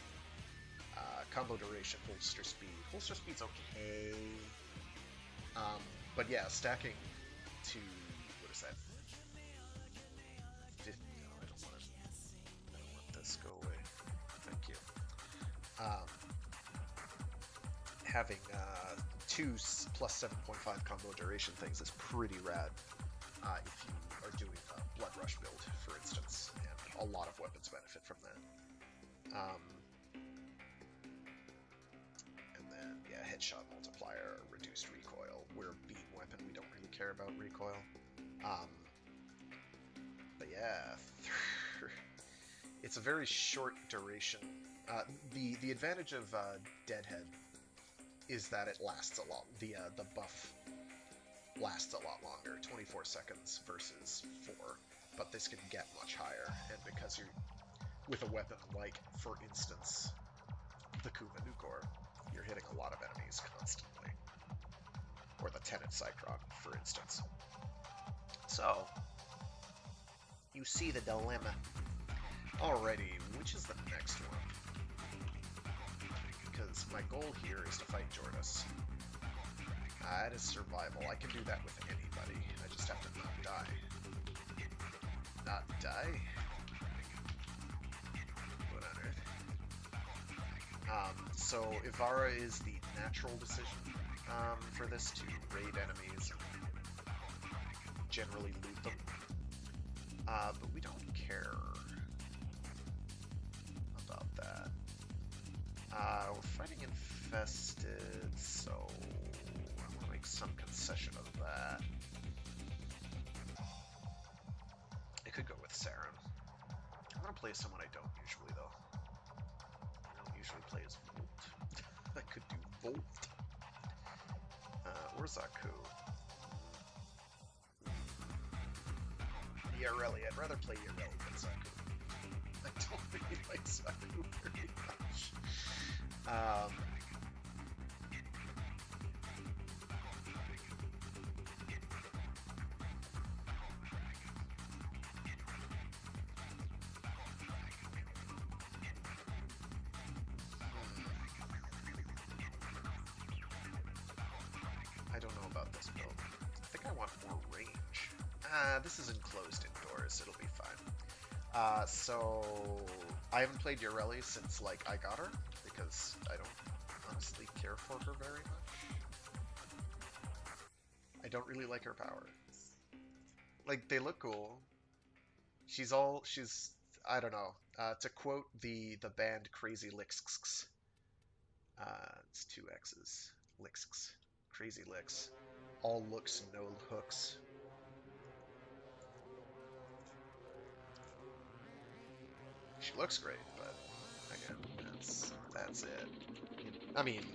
combo duration, holster speed. Holster speed's okay. But yeah, stacking to, what is that? 50, no, I don't want this, go away. Thank you. Having 2 plus 7.5 combo duration things is pretty rad if you are doing a Blood Rush build, for instance, and a lot of weapons benefit from that. And then, yeah, headshot multiplier, reduced recoil. We're a beam weapon, we don't really care about recoil. But yeah, it's a very short duration. The advantage of Deadhead is that it lasts a lot. The buff lasts a lot longer, 24 seconds versus 4. But this can get much higher, and because you're with a weapon like, for instance, the Kuva Nukor, you're hitting a lot of enemies constantly. Or the Tenet Cycron, for instance. So, you see the dilemma. Alrighty, which is the next one? Because my goal here is to fight Jordas. That is survival. I can do that with anybody. I just have to not die. Not die? What on earth? So Ivara is the natural decision for this, to raid enemies and generally loot them. But we don't care about that. We're fighting infested, so I want to make some concession of that. I could go with Saren. I'm going to play someone I don't usually, though. I don't usually play as Volt. I could do Volt. Or Zaku. Yareli. I'd rather play Yareli than Zaku. I don't really like Zaku very much. I don't know about this build. I think I want more range. This is enclosed indoors, it'll be fine. So I haven't played Yareli since like I got her, because I don't honestly care for her very much. I don't really like her powers. Like, they look cool. She's I don't know. To quote the band Crazy Licks, it's 2 X's. Licks. Crazy Licks. All looks, no hooks. She looks great, but again, that's it. I mean,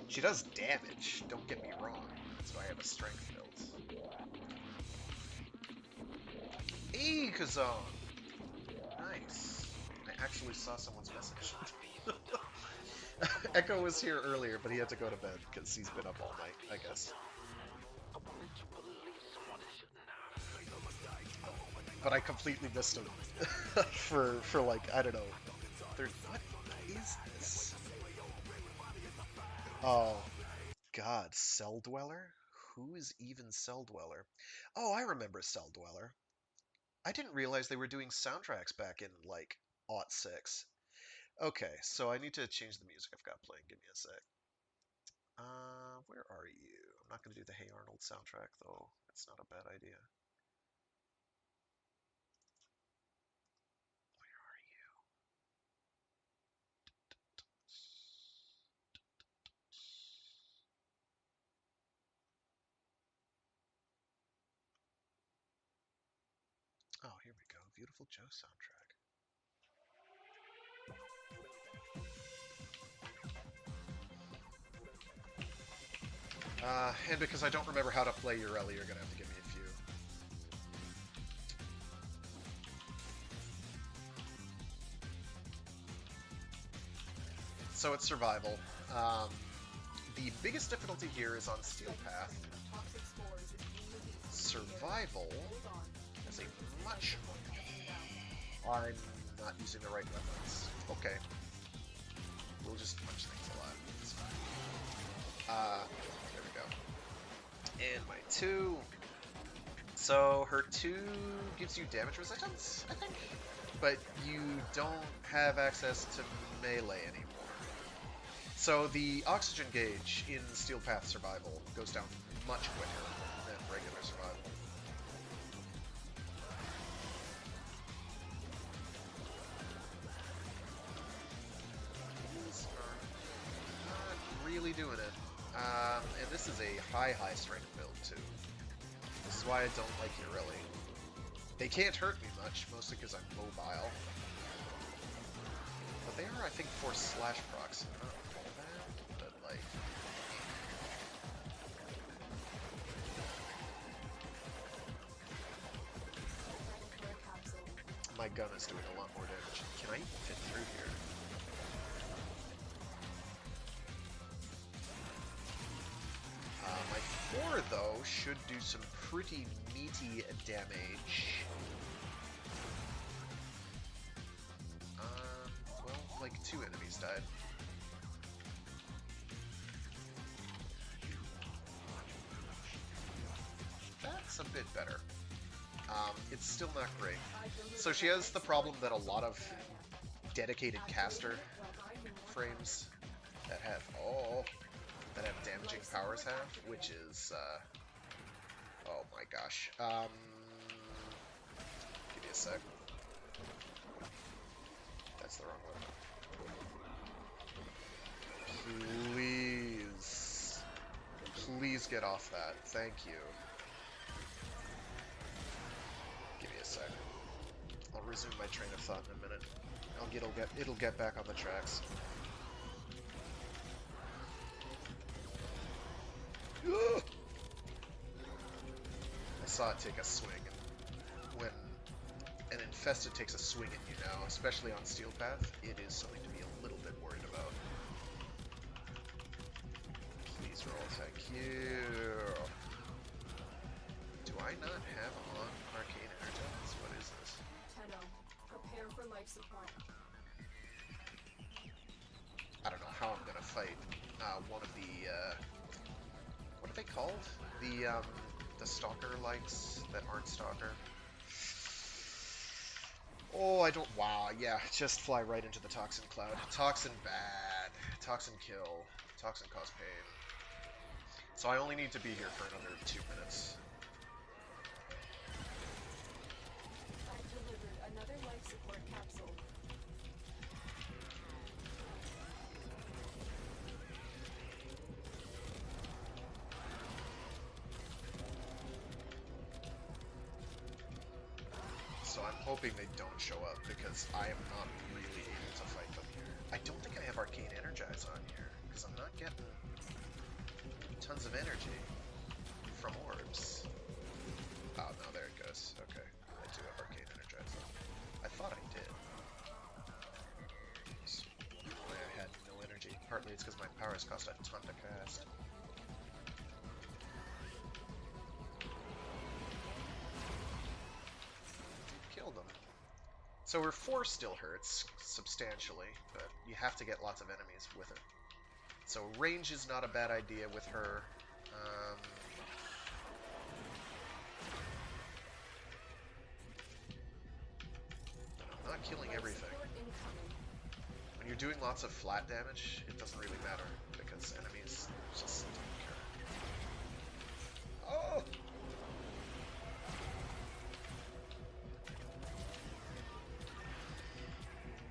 she does damage, don't get me wrong. That's why I have a strength build. Hey, Kazan! Nice. I actually saw someone's message. Echo was here earlier, but he had to go to bed because he's been up all night, I guess. But I completely missed him for like, I don't know. What is this? Oh, God, Cell Dweller? Who is even Cell Dweller? Oh, I remember Cell Dweller. I didn't realize they were doing soundtracks back in, like, '06. Okay, so I need to change the music I've got playing. Give me a sec. Where are you? I'm not going to do the Hey Arnold soundtrack, though. It's not a bad idea. Where are you? Oh, here we go. Beautiful Joe soundtrack. And because I don't remember how to play Ureli, you're going to have to give me a few. So it's survival. The biggest difficulty here is on Steel Path. Survival is a much... I'm not using the right weapons. Okay. We'll just punch things alive. It's fine. There we go. And my 2. So her 2 gives you damage resistance, I think? But you don't have access to melee anymore. So the oxygen gauge in Steel Path Survival goes down much quicker than regular survival. These are not really doing it. And this is a high strength build too. This is why I don't like Ureli. They can't hurt me much, mostly because I'm mobile. But they are, I think, force slash procs. Not all that, but like... My gun is doing a lot more damage. Can I even fit through here? My 4, though, should do some pretty meaty damage. like 2 enemies died. That's a bit better. It's still not great. So she has the problem that a lot of dedicated caster frames that have damaging powers have, which is oh my gosh. Give me a sec. That's the wrong one. Please. Please get off that. Thank you. Give me a sec. I'll resume my train of thought in a minute. It'll get back on the tracks. Ugh! I saw it take a swing, and when an infested takes a swing at you now, especially on Steel Path, it is something to be a little bit worried about. Please roll, thank you. Do I not have on Arcane Energize? What is this? Tenno, prepare for life support. I don't know how I'm gonna fight one of the what are they called? The stalker likes that aren't stalker. Oh, I don't. Wow, yeah, just fly right into the toxin cloud. Toxin bad. Toxin kill. Toxin cause pain. So I only need to be here for another 2 minutes. I've delivered another life support capsule. So I'm hoping they don't show up because I am not really able to fight them here. I don't think I have Arcane Energize on here because I'm not getting tons of energy from orbs. Oh no, there it goes. Okay, I do have Arcane Energize on. I thought I did. Why I had no energy. Partly it's because my powers cost a ton to cast. Killed them. So her 4 still hurts substantially, but you have to get lots of enemies with it. So range is not a bad idea with her. I'm not killing everything. When you're doing lots of flat damage, it doesn't really matter, because enemies just don't care. Oh!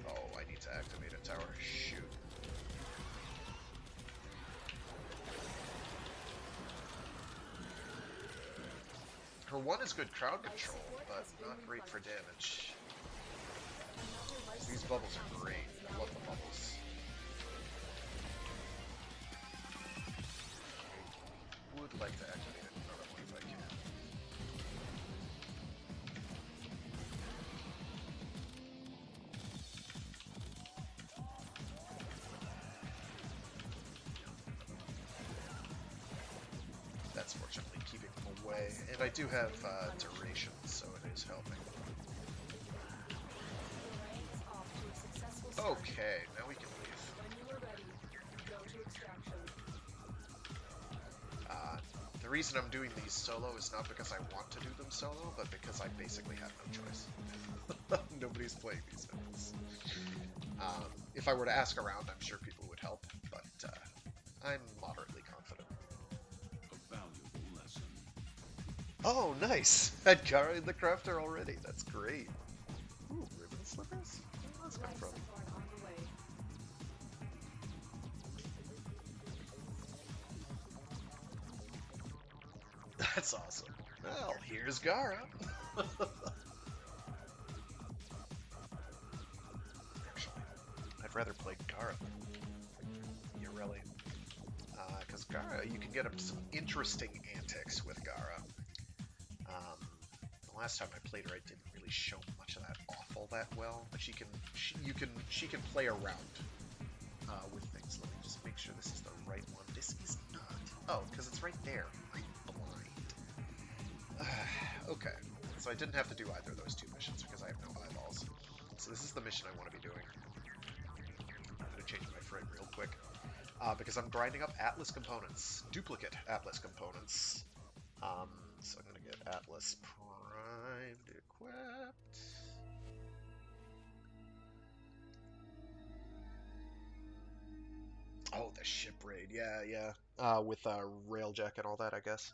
Oh, I need to activate a tower. Shoot. Her 1 is good crowd control, but not great for damage. These bubbles are great. I love the bubbles. I would like to activate another one if I can. That's fortunately keeping them away. And I do have duration, so it is helping. Okay, now we can leave. When you are ready, go to extraction. The reason I'm doing these solo is not because I want to do them solo, but because I basically have no choice. Nobody's playing these events. If I were to ask around, I'm sure people would help, but I'm moderately confident. A valuable lesson. Oh, nice! Had Gara in the crafter already. That's great. Ooh, ribbon slippers? Where did those come Life from? support on the way. That's awesome. Well, here's Gara. Actually, I'd rather play Gara than Yoreli. Because Gara, you can get some interesting antics with Gara. The last time I played her, I didn't really show much of that awful that well, but she can play around with things. Let me just make sure this is the right one. This is not. Oh, because it's right there. I'm blind. Okay, so I didn't have to do either of those 2 missions because I have no eyeballs. So this is the mission I want to be doing. to change my frame real quick. Because I'm grinding up Atlas components. Duplicate Atlas components. So I'm going to get Atlas primed, equipped. Oh, the ship raid. Yeah. With Railjack and all that, I guess.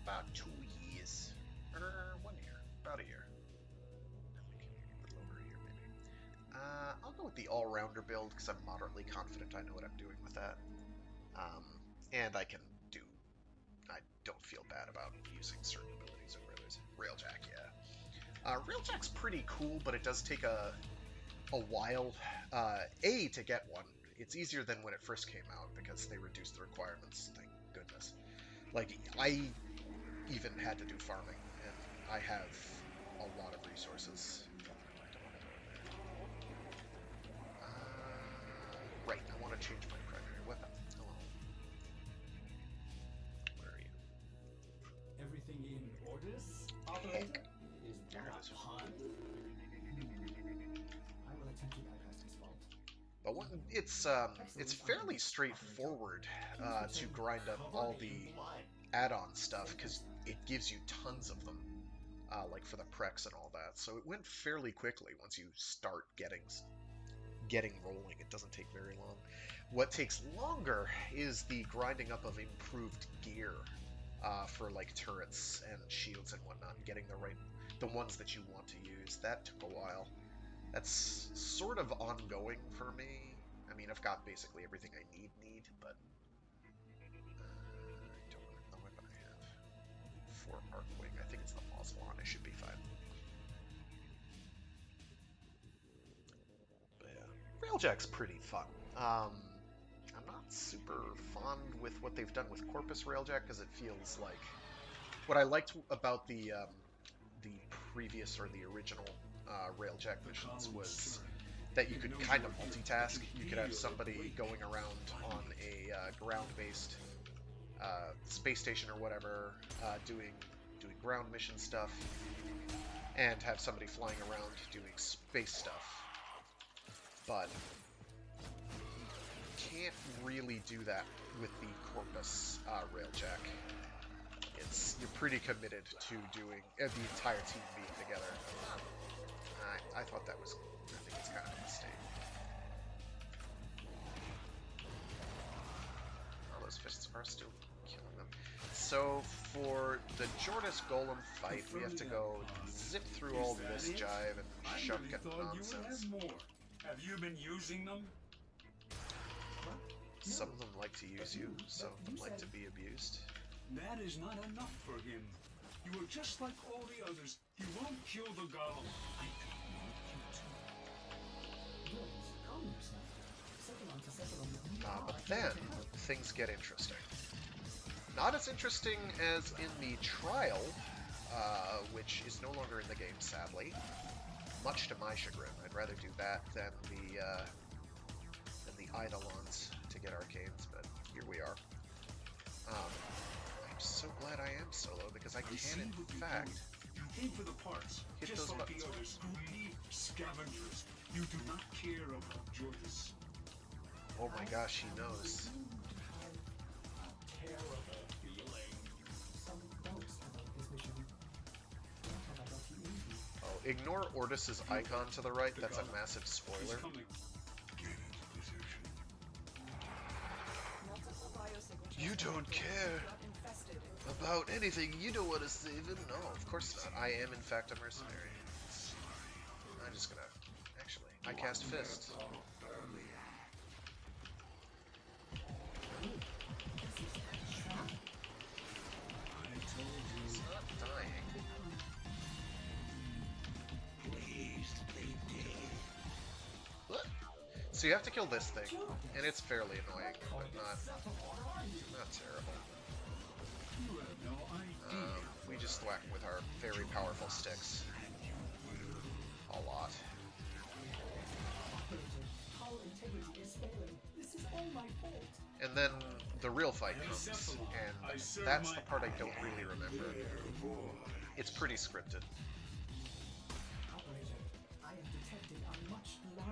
About 2 years. Or 1 year. About a year. A little over a year, maybe. I'll go with the all-rounder build because I'm moderately confident I know what I'm doing with that. And I don't feel bad about using certain abilities of Railjack, yeah. Railjack's pretty cool, but it does take a while, to get one. It's easier than when it first came out because they reduced the requirements, thank goodness. Like, I even had to do farming, and I have a lot of resources. Right, I want to change my primary weapon. Hello. Where are you? Everything in orders, operator? Is that There it is. a pun? I will attempt to bypass this fault. But it's fairly straightforward to grind up all the add-on stuff because it gives you tons of them, like for the prex and all that. So it went fairly quickly once you start getting rolling. It doesn't take very long. What takes longer is the grinding up of improved gear for like turrets and shields and whatnot, and getting the ones that you want to use. That took a while. That's sort of ongoing for me. I mean, I've got basically everything I need, but I don't know the weapon I have for Arcwing. I think it's the Mausolon. I should be fine. But yeah, Railjack's pretty fun. I'm not super fond with what they've done with Corpus Railjack because it feels like what I liked about the previous or the original Railjack missions was that you could kind of multitask. You could have somebody going around on a ground-based space station or whatever, doing ground mission stuff, and have somebody flying around doing space stuff. But you can't really do that with the Corpus Railjack. You're pretty committed to doing the entire team being together. I thought that was, I think it's kind of a mistake. Oh, those fists are still killing them. So for the Jordas Golem fight, we have to go zip through all this jive and shuck and nonsense. Have you been using them? Some of them like to use you, some of them like to be abused. That is not enough for him. You are just like all the others. You won't kill the golem. I don't want you to. Calm yourself. Settle on to settle on the But then, things get interesting. Not as interesting as in the trial, which is no longer in the game, sadly. Much to my chagrin. I'd rather do that than the Eidolons to get arcanes, but here we are. I'm so glad I am solo, because I can, in fact, You aim for the parts, hit just those like buttons. the others who leave scavengers. You do not care about Jordas. Oh my gosh, he knows. Terrible feeling. some doubts about this mission. What have I got you into? Oh, ignore Ordis's icon to the right. That's a massive He's spoiler. coming. Get into position. Multiple biosignatures You don't care got infested. about anything. You don't want to save him. No, of course not. I am, in fact, a mercenary. I'm just gonna... Actually, I cast Fist. He's not dying. What? So you have to kill this thing, and it's fairly annoying, but not terrible. You have no idea. We just whack with our very powerful sticks. A lot. Power integrity is failing. This is all my fault. And then the real fight comes, and that's the part I don't really remember. It's pretty scripted.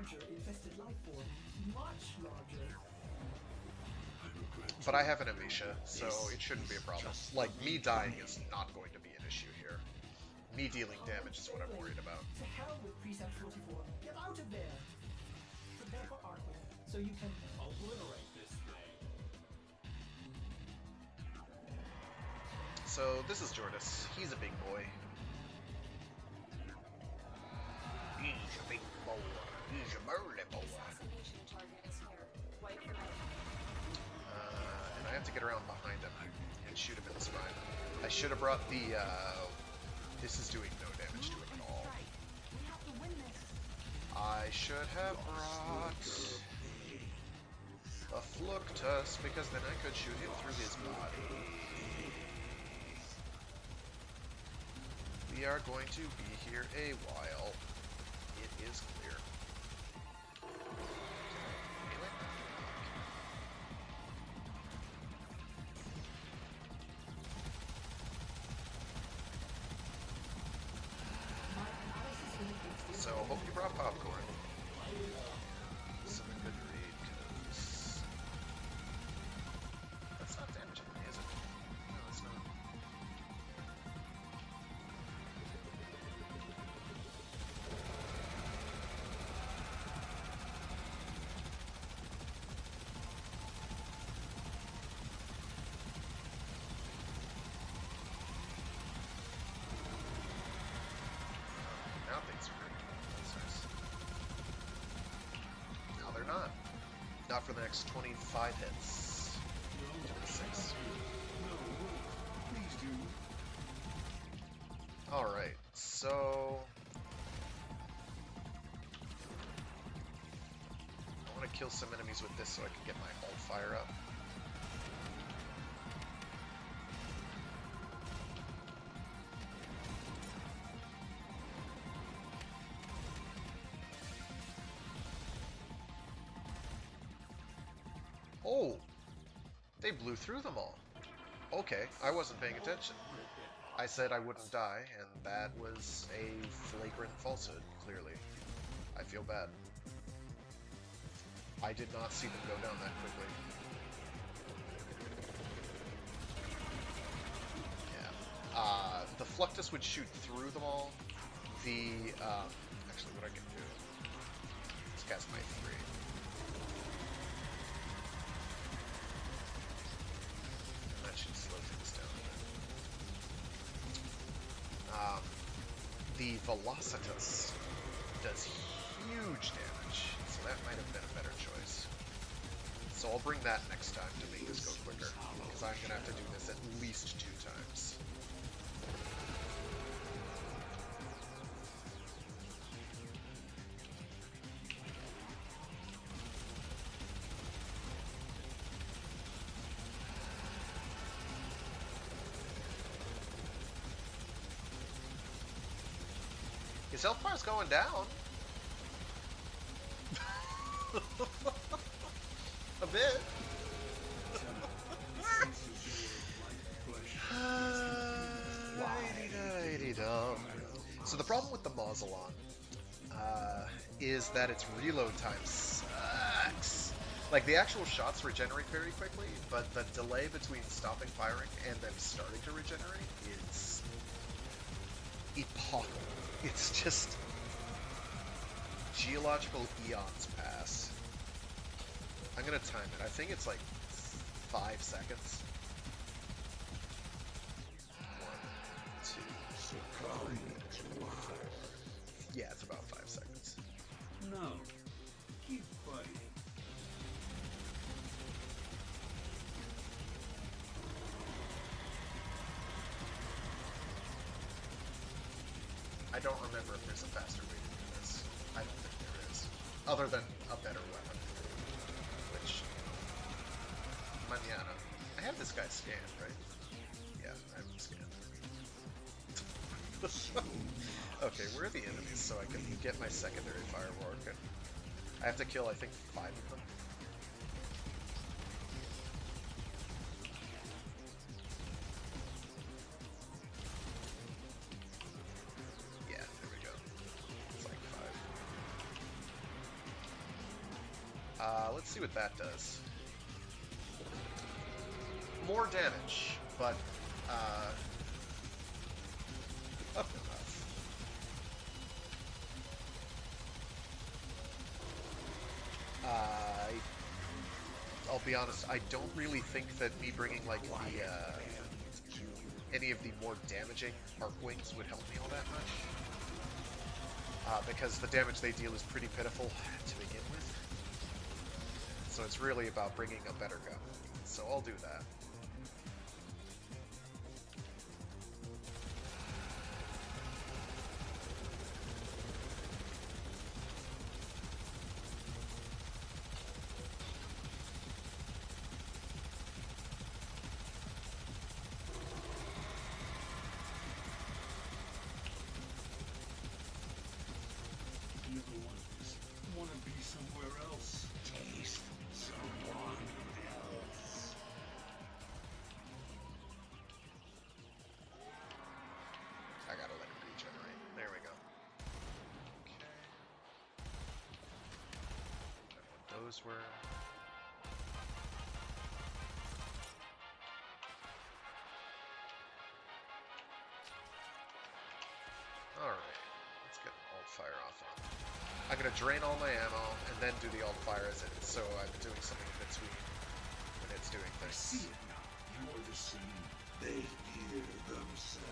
larger infested life form. Much larger. But I have an Amisha, so it shouldn't be a problem. Like, me dying is not going to be an issue here. Me dealing damage is what I'm worried about. To hell with Precept 44. Get out of there! Prepare for Arclight, so you can obliterate this thing. So, this is Jordis. He's a big boy. He's a big boy. He's a burly boy. Assassination target is here. Wipe them out. And I have to get around behind him and shoot him in the spine. I should have brought the, this is doing no damage to him at all. We have to win this. I should have brought a Fluctus, because then I could shoot him through his body. We are going to be here a while. It is clear. So, hope you brought popcorn. Some good read, because that's not damaging me, is it? No, it's not. Now things are good. That's nice. Now they're not. Not for the next 25 hits. 26. Please do. Alright, so... I want to kill some enemies with this so I can get my alt fire up. Oh! They blew through them all. Okay, I wasn't paying attention. I said I wouldn't die, and that was a flagrant falsehood, clearly. I feel bad. I did not see them go down that quickly. Yeah. The Fluctus would shoot through them all. The, actually what I can do is cast my 3. That should slow things down a bit. The Velocitus does huge damage, so that might have been a better choice. So I'll bring that next time to make this go quicker, because I'm going to have to do this at least 2 times. His health bar's going down. A bit. So the problem with the Mausolon is that its reload time sucks. Like, the actual shots regenerate very quickly, but the delay between stopping firing and then starting to regenerate is epochal. It's just geological eons pass. I'm gonna time it. I think it's like 5 seconds. 1, 2, 3, 4. Yeah, it's about 5 seconds. No. Keep fighting. I don't remember if there's a faster way to do this. I don't think there is. Other than a better weapon. Which... Mañana. I have this guy scanned, right? Yeah, I have him scanned. Okay, where are the enemies so I can get my secondary firework? And I have to kill, I think, 5 of them. Yeah, there we go. It's like 5. Let's see what that does. More damage, but up enough. I'll be honest, I don't really think that me bringing like the any of the more damaging arc wings would help me all that much. Because the damage they deal is pretty pitiful to begin with. So it's really about bringing a better gun. So I'll do that. Want to be somewhere else. Taste someone else. I gotta let it regenerate. There we go. Okay. What those were. Alright. Let's get alt fire off on. I'm gonna drain all my ammo and then do the alt fire as it is, so I'm doing something in between when it's doing I things. see it now. You are the same. They fear themselves.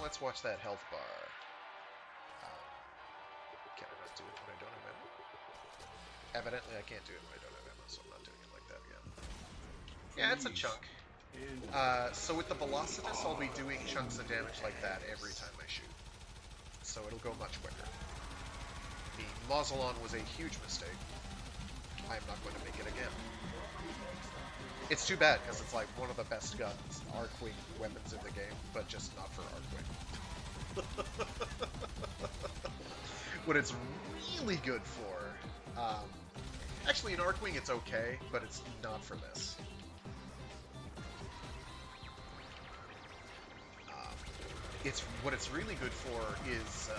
Let's watch that health bar. Can I not do it when I don't have ammo? Evidently I can't do it when I don't have ammo, so I'm not doing it like that again. Yeah, it's a chunk. So with the Velocitus, I'll be doing chunks of damage like that every time I shoot. So it'll go much quicker. The Mausolon was a huge mistake. I'm not going to make it again. It's too bad, because it's like one of the best guns, Arcwing weapons in the game, but just not for Arcwing. What it's really good for, actually in Arcwing it's okay, but it's not for this. What it's really good for is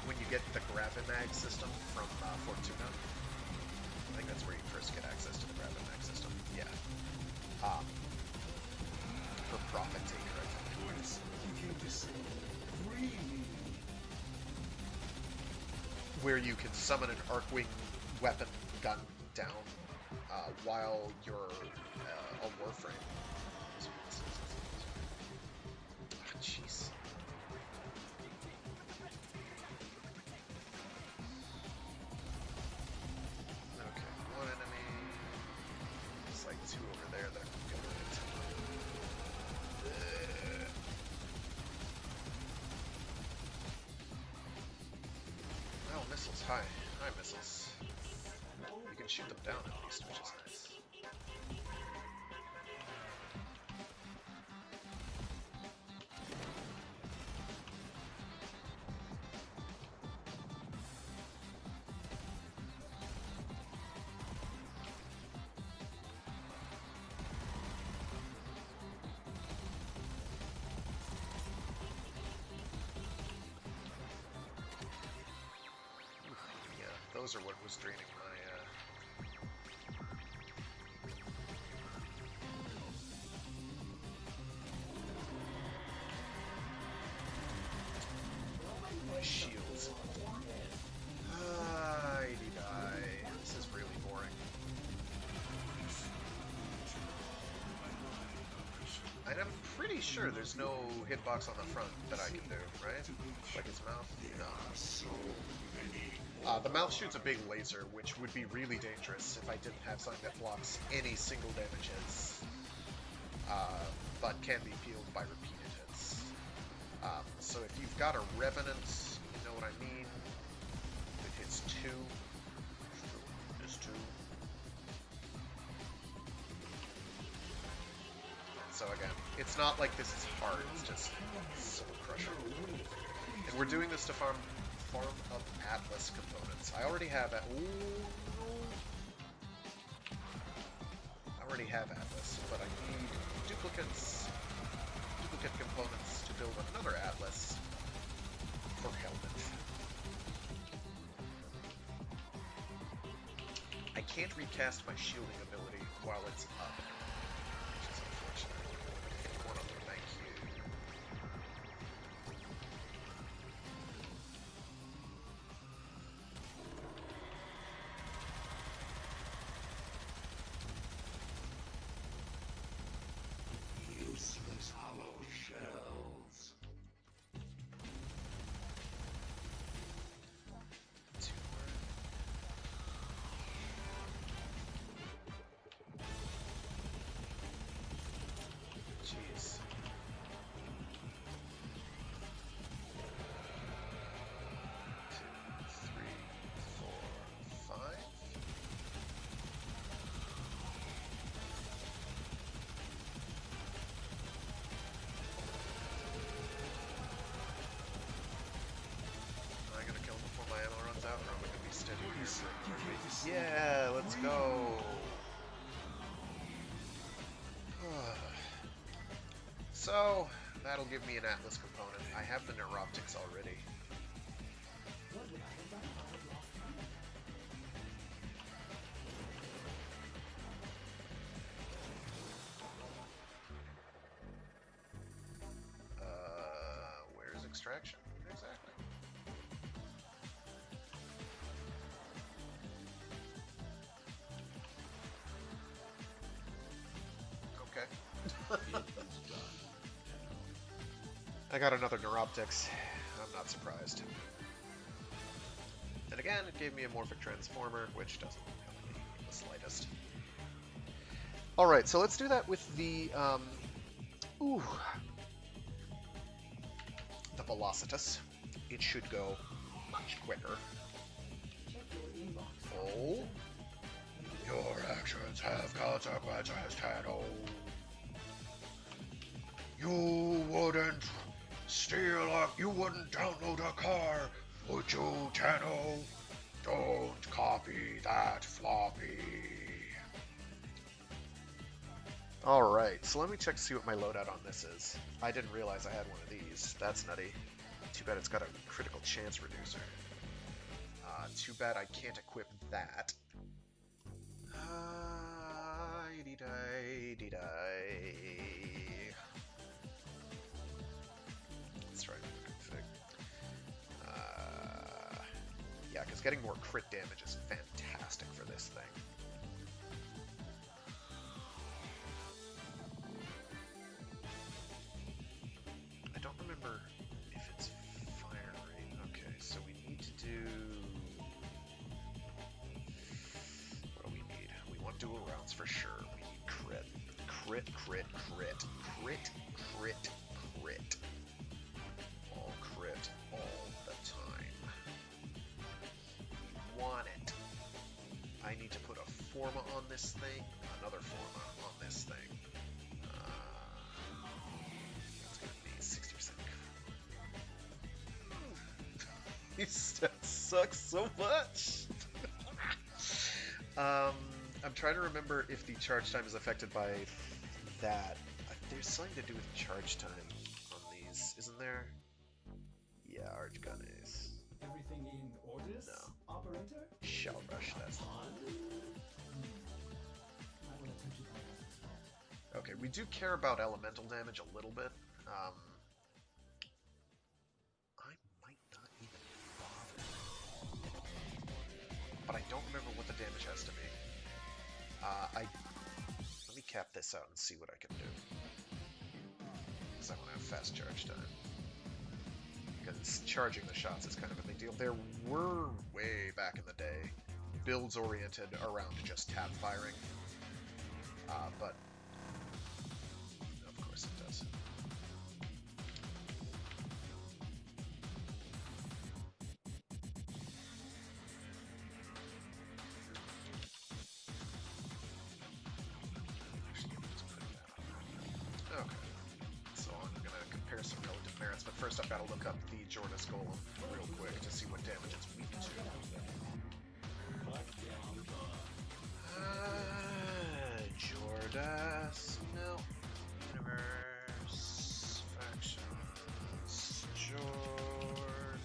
when you get the Grab-and-Mag system from Fortuna. I think that's where you first get access to the Grab-and-Mag system. Yeah. For Profit Taker, I think. You came to say, free me. Where you can summon an Arcwing weapon gun down while you're a Warframe. Ah, jeez. Okay, one enemy. There's like two over there that I'm gonna hit. Oh, missiles. Hi. Hi, missiles. You can shoot them down at least, which is nice. Those are what was draining my, my shields. This is really boring. And I'm pretty sure there's no hitbox on the front that I can do, right? Like his mouth? No. The mouth shoots a big laser, which would be really dangerous if I didn't have something that blocks any single damage hits, but can be peeled by repeated hits. So if you've got a Revenant, you know what I mean? It hits 2. There's 2. So again, it's not like this is hard, it's just soul crusher. And we're doing this to farm up Atlas components. I already have already have Atlas, but I need duplicate components to build another Atlas for Helminth. I can't recast my shielding ability while it's up, which is unfortunate. One of them, thank you. Useless hollow shells. Two more. Jeez. Two, three, four, five. Am I gonna kill him before my ammo runs out, or am I gonna be steady here for a Yeah, let's go. So, that'll give me an Atlas component. I have the neuroptics already. What would I have done if I had lost you? Where's extraction? Exactly. Okay. I got another neuroptics. I'm not surprised. And again, it gave me a morphic transformer, which doesn't help me in the slightest. Alright, so let's do that with the, the Velocitus. It should go much quicker. Check your inbox. Oh. Your actions have consequences, Tano. You wouldn't you wouldn't download a car, would you, Tano? Don't copy that floppy. Alright, so let me check to see what my loadout on this is. I didn't realize I had one of these. That's nutty. Too bad it's got a critical chance reducer. Too bad I can't equip that. Let's try another config. Yeah, because getting more crit damage is fantastic for this thing. I don't remember if it's fire rate. Okay, so we need to do... What do we need? We want dual rounds for sure. We need crit. Crit, crit, crit. Crit, crit, crit. All crit, all the time. We want it. I need to put a forma on this thing, another forma on this thing. That's gonna be 60%. These stats suck so much. I'm trying to remember if the charge time is affected by that. There's something to do with charge time on these, isn't there? Yeah, Arch Gun is. Everything in orders? No. Operator? Shell Rush, that's the one. I will attempt to bypass this fault. Okay, we do care about elemental damage a little bit. I might not even bother. But I don't remember what the damage has to be. Let me cap this out and see what I can do. Because I want to have fast charge time. Because charging the shots is kind of a big deal. There were, way back in the day, builds oriented around just tap firing. But of course it does. Okay, so I'm going to compare some relative merits, but first I've got to look up the Jordas Golem real quick to see what damage it's weak to. Jordas Stardust. No. Universe. Factions. Jord.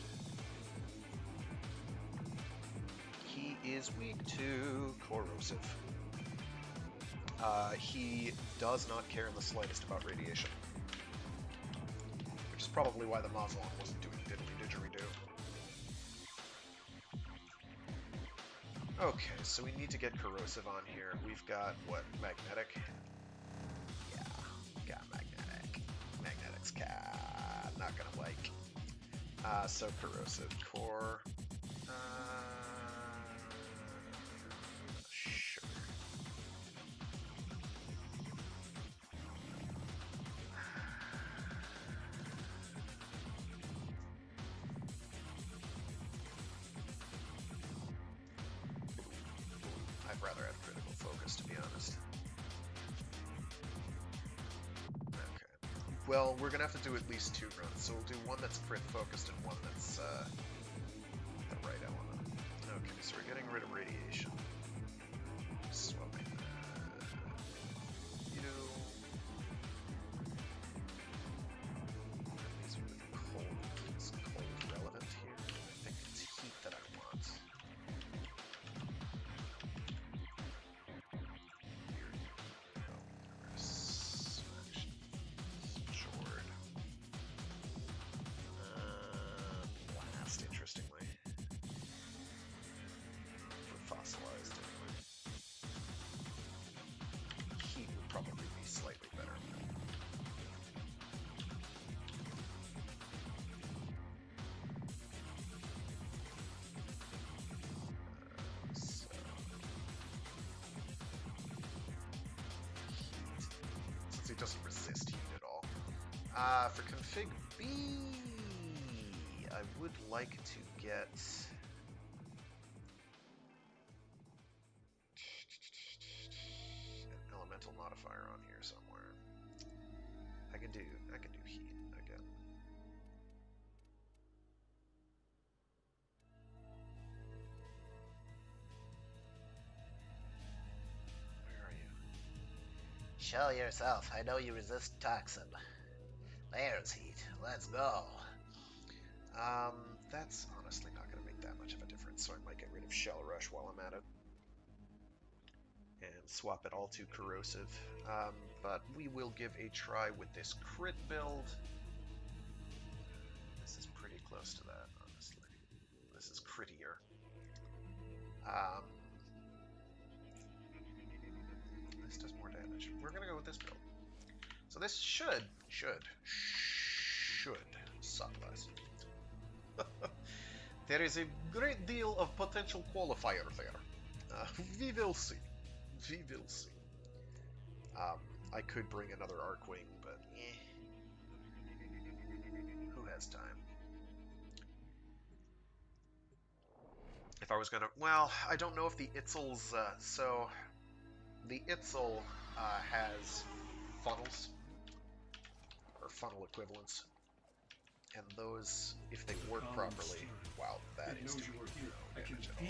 He is weak to corrosive. He does not care in the slightest about radiation. Which is probably why the Mausolon wasn't doing diddly didgeridoo. Okay, so we need to get corrosive on here. We've got, what, magnetic? Yeah, got magnetic. Magnetic's not gonna like. So corrosive core. Sure. I'd rather have critical focus, to be honest. Okay. Well, we're gonna have to do at least 2 runs, so we'll do one that's crit focused and one that's the right element. Okay, so we're getting rid of radiation. Swapping you. These are the cold. Is cold relevant here? I think it's heat that I want. Jord. Blast, interestingly. For fossilized, anyway. Heat would probably be slightly better. So... Heat. Since it doesn't resist heat at all. For config B, I would like to get... an elemental modifier on here somewhere. I can do heat again. Where are you? Show yourself. I know you resist toxin. There's heat. Let's go. That's honestly not going to make that much of a difference, so I might get rid of Shell Rush while I'm at it. And swap it all to corrosive. But we will give a try with this crit build. This is pretty close to that, honestly. This is crittier. This does more damage. We're gonna go with this build. So this should suck less. There is a great deal of potential qualifier there. We will see. We will see. I could bring another Arcwing, but who has time? If I was gonna... Well, I don't know if the Itzel's... so, the Itzel has funnels, or funnel equivalents. And those, if they work properly... Wow, that is doing no damage at all.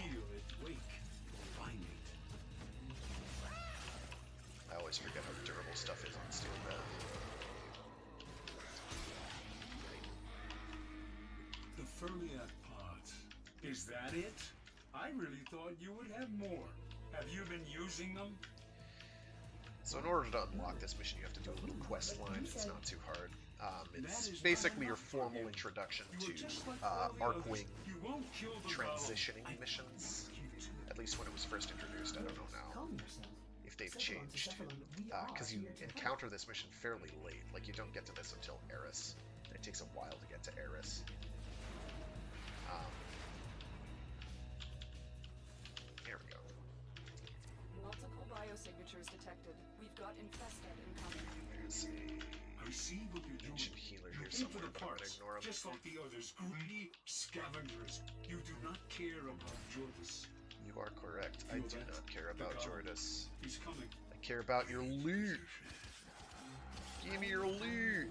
I always forget how durable stuff is on steel bed. The Fermiac pods. Is that it? I really thought you would have more. Have you been using them? So in order to unlock this mission, you have to do a little quest line. It's not too hard. It's basically your formal introduction to Arcwing transitioning missions. At least when it was first introduced, I don't know now if they've changed. Because you encounter this mission fairly late. Like, you don't get to this until Eris. It takes a while to get to Eris. Here we go. Multiple biosignatures detected. We've got infested incoming. There's I see what you're doing. ancient healer here You're in for somewhere, the but I'm gonna parts, ignore him. just like the others. Greedy scavengers. You do not care about Jordis. You are correct. I do not care about Jordis. He's coming. I care about your loot. Give me your loot.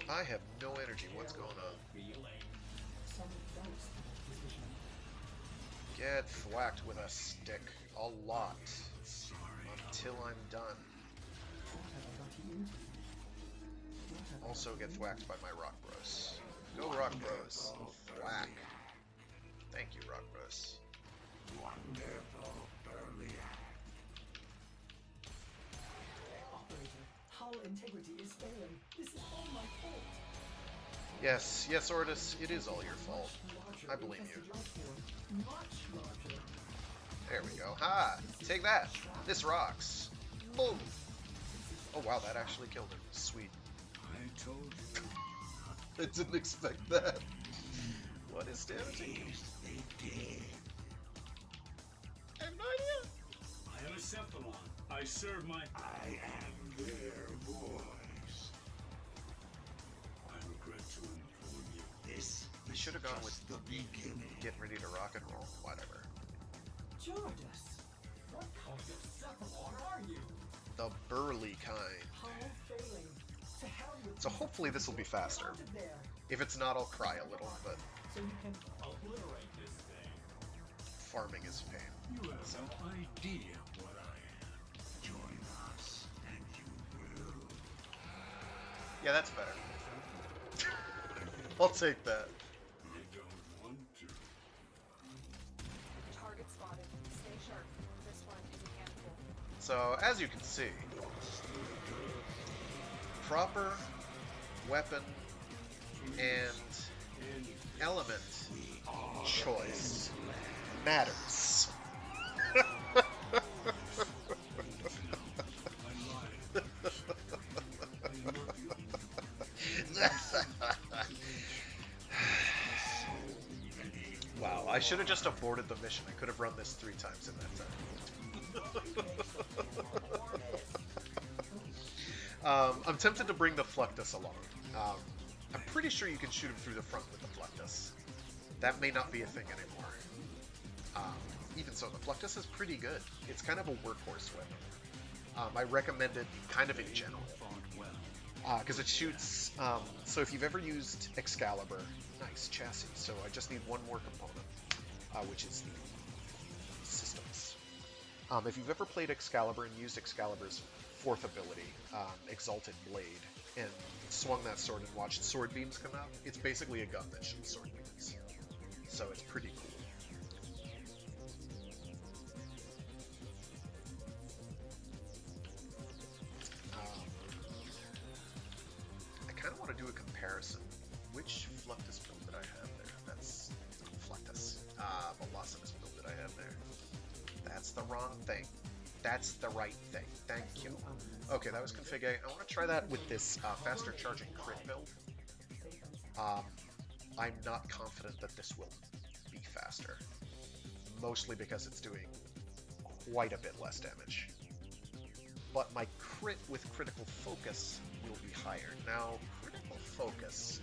I have no energy. What's going on? Get thwacked with a stick. A lot. Until I'm done. Also get thwacked by my rock bros. Go rock bros. Thwack. Thank you, rock bros. Operator, hull integrity is failing. This is all my fault. Yes, yes, Ordis, it is all your fault. I blame you. Much larger. There we go. Ha! Take that! This rocks. Boom! Oh wow, that actually killed him. Sweet. I told you. I didn't expect that. What is damaging you? I have no idea. I am a Cephalon. I serve my... I am their voice. I regret to inform you. This I should have gone with the beginning. getting ready to rock and roll. Whatever. Jordis, what kind of Cephalon are you? The burly kind. Hull failing. To hell with So hopefully this will be faster. Get out of there. If it's not, I'll cry a little, but So you can obliterate this thing. farming is a pain. You have no idea what I am. Join us, and you will. Yeah, that's better. I'll take that. I don't want to. Target spotted. Stay sharp. This one is a handful. So, as you can see, proper weapon and element choice matters. Wow, I should have just aborted the mission. I could have run this 3 times in that time. I'm tempted to bring the Fluctus along. I'm pretty sure you can shoot him through the front with the Fluctus. That may not be a thing anymore. Even so, the Fluctus is pretty good. It's kind of a workhorse weapon. I recommend it kind of in general. Because it shoots... so if you've ever used Excalibur... Nice, chassis. So I just need one more component, which is the systems. If you've ever played Excalibur and used Excalibur's 4th ability, Exalted Blade, and swung that sword and watched sword beams come out, it's basically a gun that shoots sword beams. So it's pretty cool. I kind of want to do a comparison. Which Fluctus build did I have there? That's Fluctus. Velocitus build did I have there? That's the wrong thing. That's the right thing. Thank you. Okay, that was config A. I want to try that with this faster charging crit build. I'm not confident that this will be faster. Mostly because it's doing quite a bit less damage. But my crit with critical focus will be higher. Now, critical focus,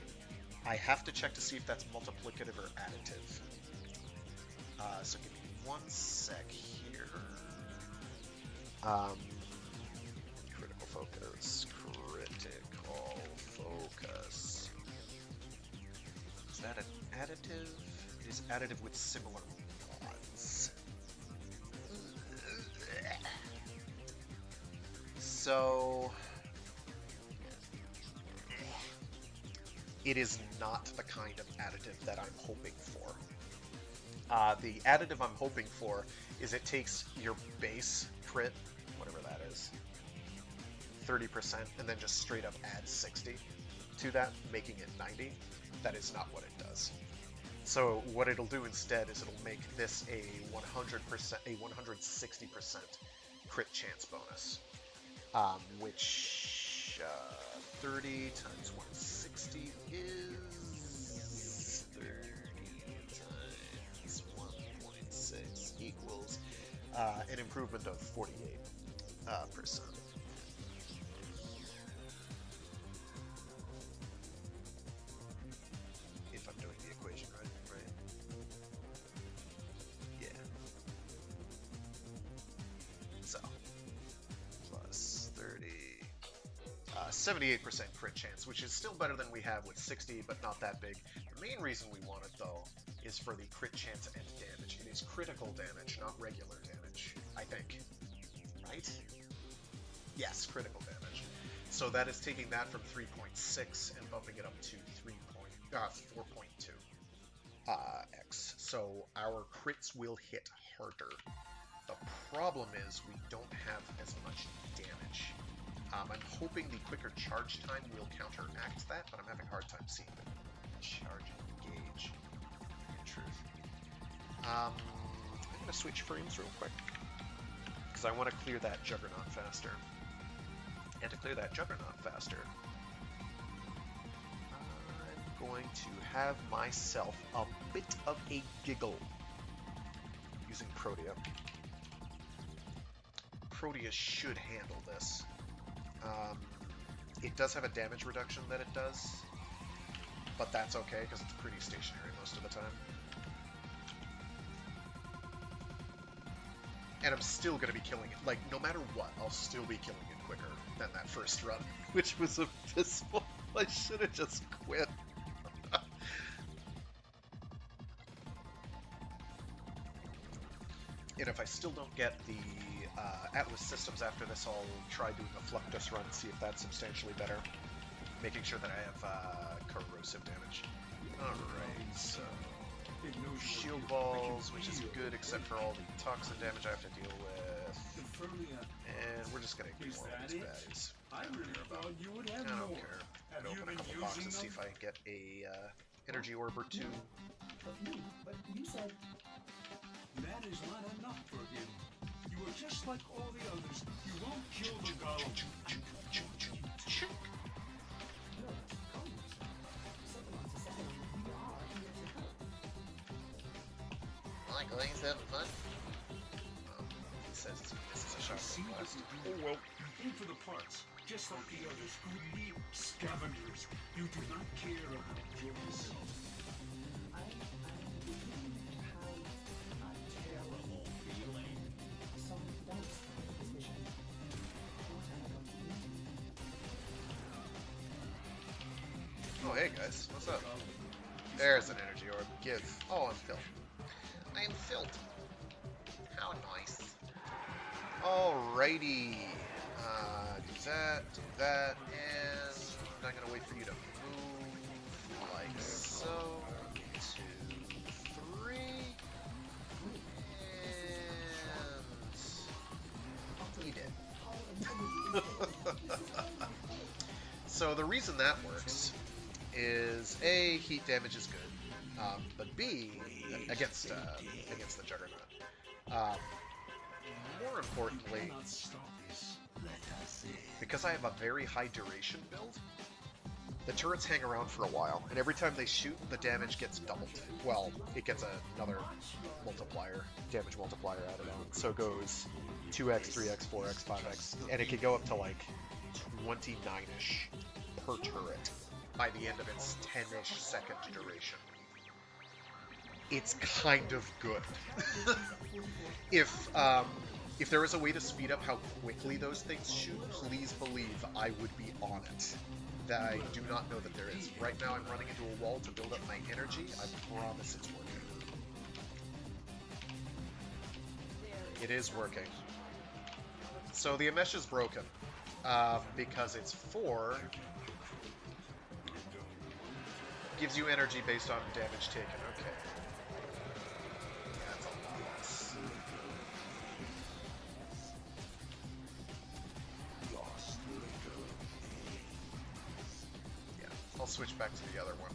I have to check to see if that's multiplicative or additive. So give me one sec here. Critical focus, critical focus. Is that an additive? It is additive with similar mods. So it is not the kind of additive that I'm hoping for. The additive I'm hoping for is it takes your base crit, whatever that is, 30%, and then just straight up adds 60 to that, making it 90. That is not what it does. So what it'll do instead is it'll make this a 100%, a 160% crit chance bonus, which 30 times 160 is 30 times 1.6 equals an improvement of 48%. If I'm doing the equation right? Yeah. So, plus 30, 78% crit chance, which is still better than we have with 60, but not that big. The main reason we want it, though, is for the crit chance and damage. It is critical damage, not regular damage, I think. Right? Yes, critical damage. So that is taking that from 3.6 and bumping it up to 4.2 x. So our crits will hit harder. The problem is we don't have as much damage. I'm hoping the quicker charge time will counteract that, but I'm having a hard time seeing the charge gauge, in truth. I'm going to switch frames real quick, because I want to clear that Juggernaut faster. And to clear that Juggernaut faster, I'm going to have myself a bit of a giggle using Protea. Protea should handle this. It does have a damage reduction that it does, but that's okay because it's pretty stationary most of the time. And I'm still going to be killing it. Like, no matter what, I'll still be killing it quicker than that first run, which was abysmal. I should have just quit. And if I still don't get the Atlas systems after this, I'll try doing a Fluctus run, see if that's substantially better. Making sure that I have corrosive damage. Alright, so shield balls, which is good except for all the toxin damage I have to deal with. And we're just gonna ignore all these baddies. I don't care. I'm gonna open a couple boxes, see if I can get a energy orb or two. But you said that is not enough for him. You are just like all the others. You won't kill the golem. Michael, he's having fun. He says this is a shotgun blast. Oh well. You aim for the parts, just like the others who need scavengers. You do not care about yourself. Oh, hey guys, what's up? There's an energy orb. Give. Oh, I'm filled. I am filled. How nice. Alrighty. Do that, and I'm gonna wait for you to move like so. 2, 3, and you did. So the reason that works is A, heat damage is good, but B, against the Juggernaut. More importantly, because I have a very high duration build, the turrets hang around for a while, and every time they shoot, the damage gets doubled. Well, it gets another multiplier, damage multiplier added on. So it goes 2x, 3x, 4x, 5x, and it can go up to like 29-ish per turret by the end of its 10-ish second duration. It's kind of good. If there is a way to speed up how quickly those things shoot, please believe I would be on it. That I do not know that there is. Right now I'm running into a wall to build up my energy. I promise it's working. It is working. So the Amesh is broken. Because it's 4, gives you energy based on damage taken. Okay. That's a lot less. Yeah, I'll switch back to the other one.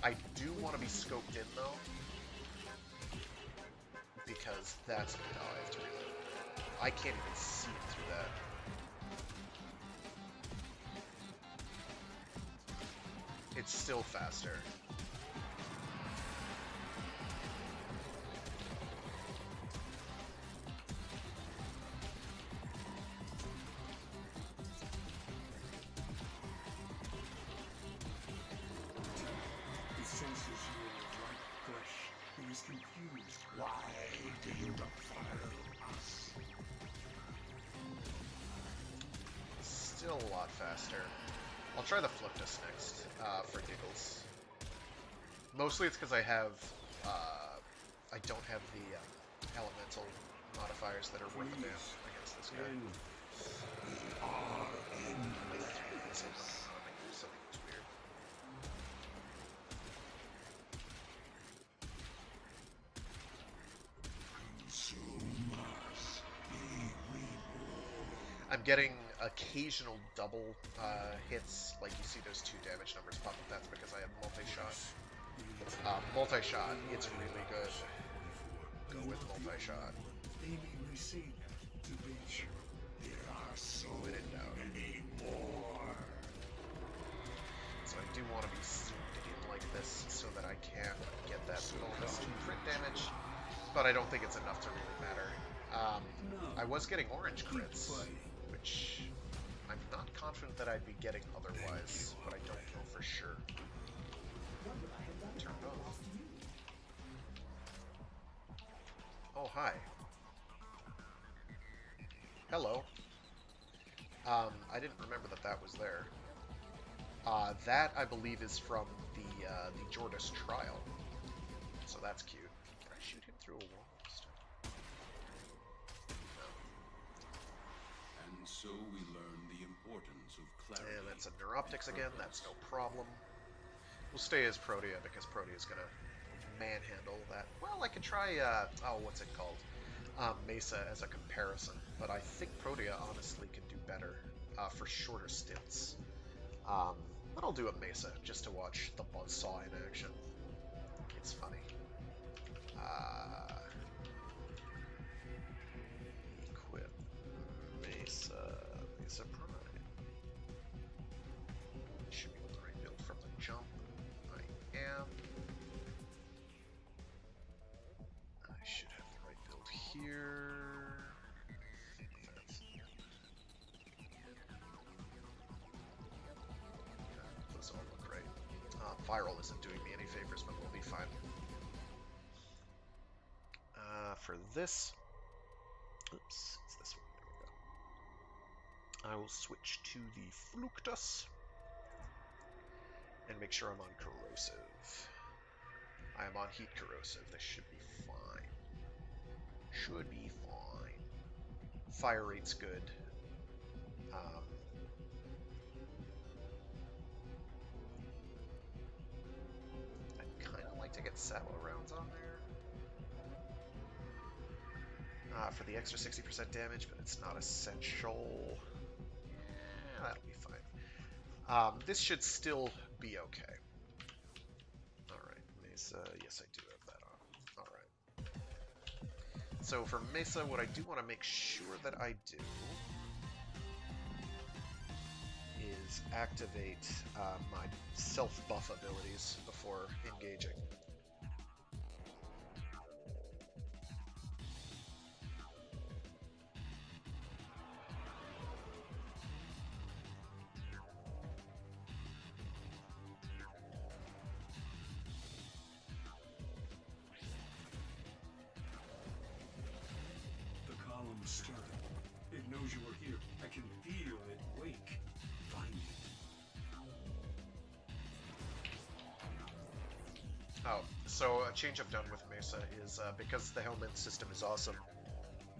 I do want to be scoped in though, because that's how I have to reload. I can't even see it through that. It's still faster. It senses you like flesh. It is confused. Why do you not follow us? Still a lot faster. I'll try the Fluctus next, for giggles. Mostly it's because I don't have the elemental modifiers that are worth a damn against this guy. Something was weird. I'm getting occasional double hits, like you see those 2 damage numbers pop up. That's because I have multi-shot. Multi-shot, it's really good. Go with multi-shot. When in doubt. So I do want to be zoomed in like this so that I can get that bonus to crit damage, but I don't think it's enough to really matter. I was getting orange crits, which I'm not confident that I'd be getting otherwise, but I don't know for sure. Turned off. Oh, hi. Hello. I didn't remember that that was there. That, I believe, is from the Jordis trial. So that's cute. Did I shoot him through a wall? And so we learn the importance of clarity. And that's a Neuroptics again, that's no problem. We'll stay as Protea, because Protea's gonna manhandle that. Well, I could try, what's it called? Mesa as a comparison, but I think Protea honestly can do better for shorter stints. But I'll do a Mesa just to watch the Buzzsaw in action. It's funny. Equip Mesa Prime. Should be able to rebuild from the jump. I am. I should have the right build here. Those all look great. Viral isn't doing me any favors, but we'll be fine. For this, oops, it's this one. There we go. I will switch to the Fluctus and make sure I'm on corrosive. I am on heat corrosive. This should be fine. Should be fine. Fire rate's good. I'd kind of like to get sallow rounds on there. For the extra 60% damage, but it's not essential. That'll be fine. This should still be okay. Alright, Mesa, yes I do have that on. Alright. So for Mesa, what I do want to make sure that I do is activate my self-buff abilities before engaging. Stirring. It knows you are here. I can feel it wake. Find it. Oh, so a change I've done with Mesa is because the Helminth system is awesome,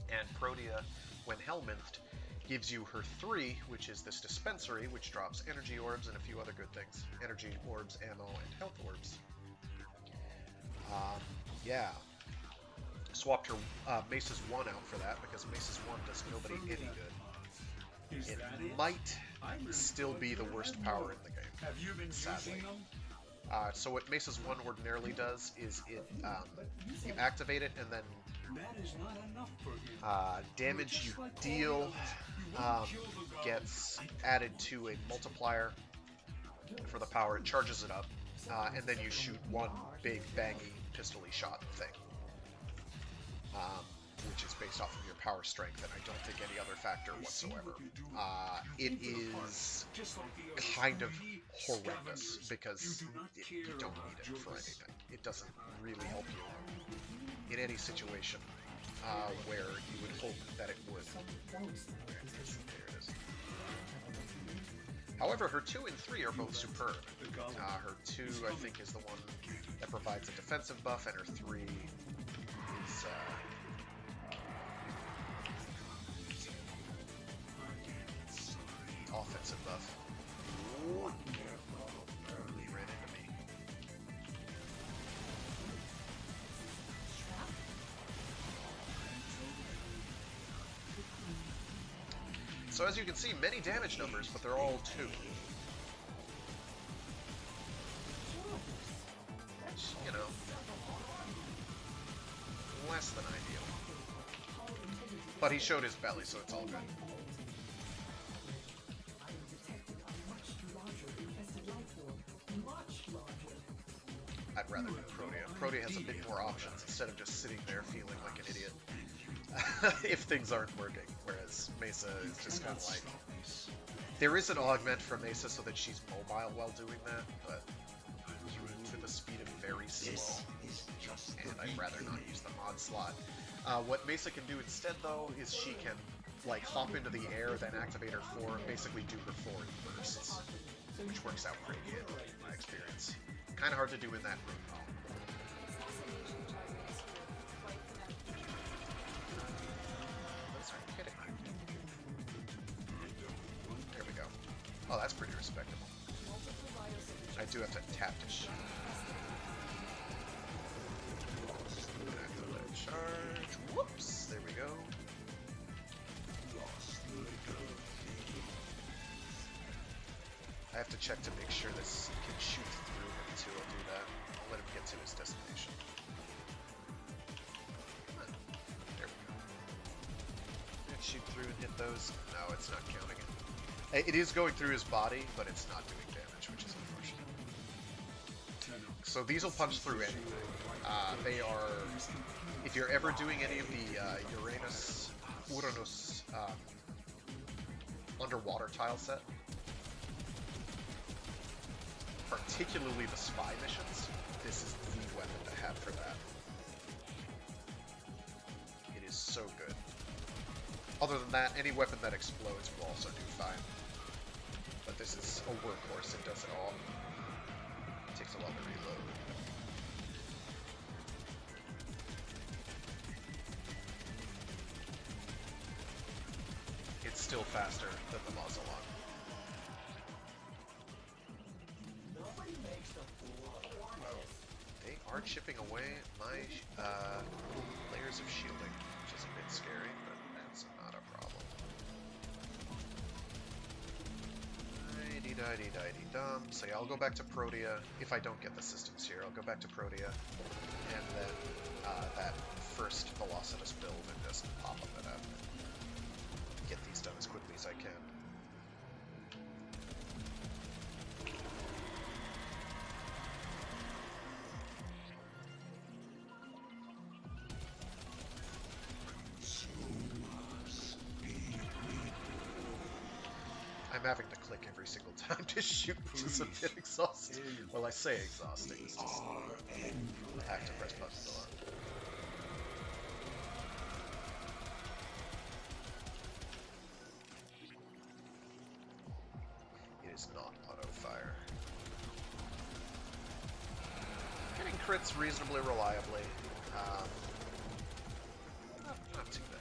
and Protea, when Helminthed, gives you her 3, which is this dispensary, which drops energy orbs and a few other good things. Energy orbs, ammo, and health orbs. Yeah. Swapped her Mesa's 1 out for that, because Mesa's 1 does nobody any good. It might still be the worst power in the game, Have you been sadly. using them? So what Mesa's 1 ordinarily does is it, you activate it, and then That is not enough for him. damage you deal gets added to a multiplier for the power. It charges it up, and then you shoot one big bangy pistol-y shot thing. Which is based off of your power strength, and I don't think any other factor whatsoever. It is kind of horrendous, because you don't need it for anything. It doesn't really help you in any situation where you would hope that it would. There it is. However, her 2 and 3 are both superb. Her 2, I think, is the one that provides a defensive buff, and her 3 is defensive buff. Ooh. He ran into me. So as you can see, many damage numbers, but they're all 2. Which, you know, less than ideal. But he showed his belly, so it's all good. I'd rather do Protea. Protea has a bit more options instead of just sitting there feeling like an idiot if things aren't working, whereas Mesa is just kind of like... There is an augment for Mesa so that she's mobile while doing that, but to the speed of very slow, and I'd rather not use the mod slot. What Mesa can do instead, though, is she can like hop into the air, then activate her form, basically do her forward bursts, which works out pretty good in my experience. Kind of hard to do in that room, though. Those are kidding. There we go. Oh, that's pretty respectable. I do have to tap to shoot. Activate charge. Whoops! There we go. I have to check to make sure this can shoot through him too. I'll do that. I'll let him get to his destination. Come on. There we go. Did it shoot through and hit those? No, it's not counting it. It is going through his body, but it's not doing damage, which is unfortunate. So these will punch through anything. They are... If you're ever doing any of the Uranus underwater tile set, particularly the spy missions, this is the weapon to have for that. It is so good. Other than that, any weapon that explodes will also do fine. But this is a workhorse, it does it all. It takes a while to reload. It's still faster than the muzzle on. They are chipping away my layers of shielding, which is a bit scary, but that's not a problem. Dee-dee-dee-dee-dum. So yeah, I'll go back to Protea. If I don't get the systems here, I'll go back to Protea, and then that first Velocitus build and just pop it up and get these done as quickly as I can. I'm having to click every single time to shoot, which is a bit exhausting. Well, I say exhausting, it's just I have to press buttons a lot. It is not auto-fire. Getting crits reasonably reliably. Not too bad.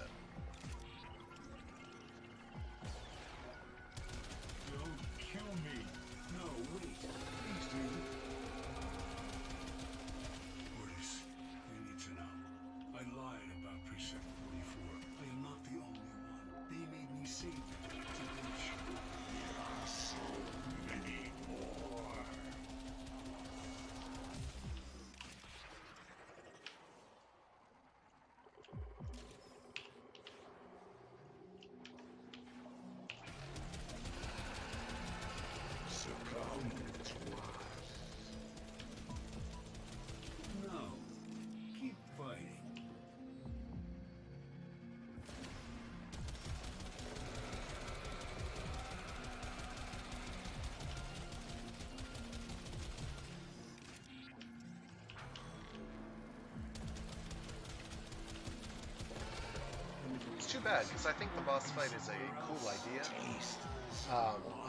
Too bad, because I think the boss fight is a cool idea,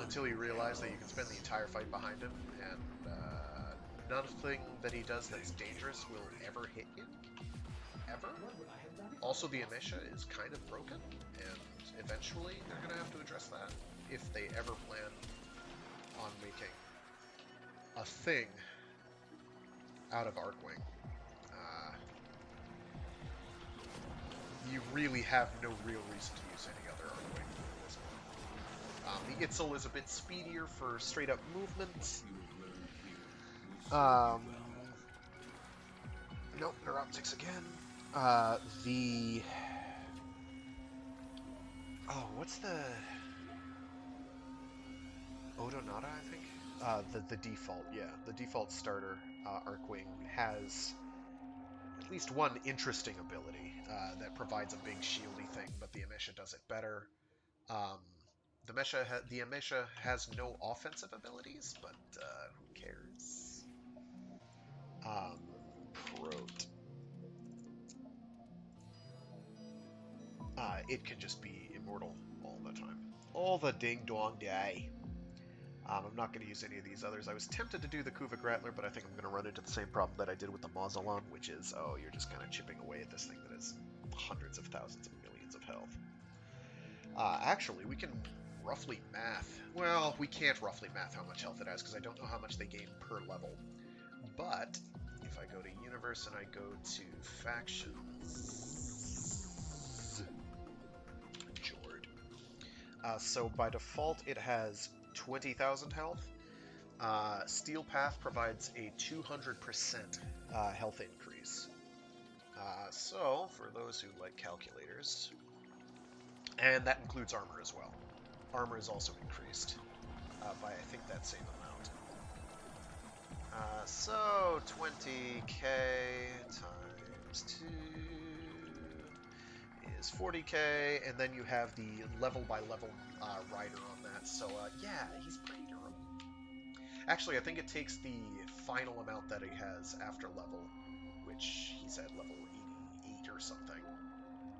until you realize that you can spend the entire fight behind him, and nothing that he does that's dangerous will ever hit you. Ever. Also, the Amisha is kind of broken, and eventually they're going to have to address that. if they ever plan on making a thing out of Arcwing, you really have no real reason to use any other Arcwing at this point. The Itzel is a bit speedier for straight up movement. Nope, Neuroptics again. What's the... Odonata, I think? The default, yeah. The default starter, Arcwing, has at least one interesting ability that provides a big shieldy thing, but the Amesha does it better. The Amesha has no offensive abilities, but who cares? Prot. It can just be immortal all the time. All the ding-dong day. I'm not going to use any of these others. I was tempted to do the Kuvik Rattler, but I think I'm going to run into the same problem that I did with the Mausolon, which is, you're just kind of chipping away at this thing that has hundreds of thousands of millions of health. Actually, we can roughly math. Well, we can't roughly math how much health it has, because I don't know how much they gain per level. But, if I go to Universe and I go to Factions... so by default, it has 20,000 health. Steel Path provides a 200% health increase. So, for those who like calculators, and that includes armor as well. Armor is also increased by, I think, that same amount. So, 20k times 2 is 40k, and then you have the level-by-level rider on that. So, yeah, he's pretty durable. Actually, I think it takes the final amount that he has after level, which he's at level 88 or something.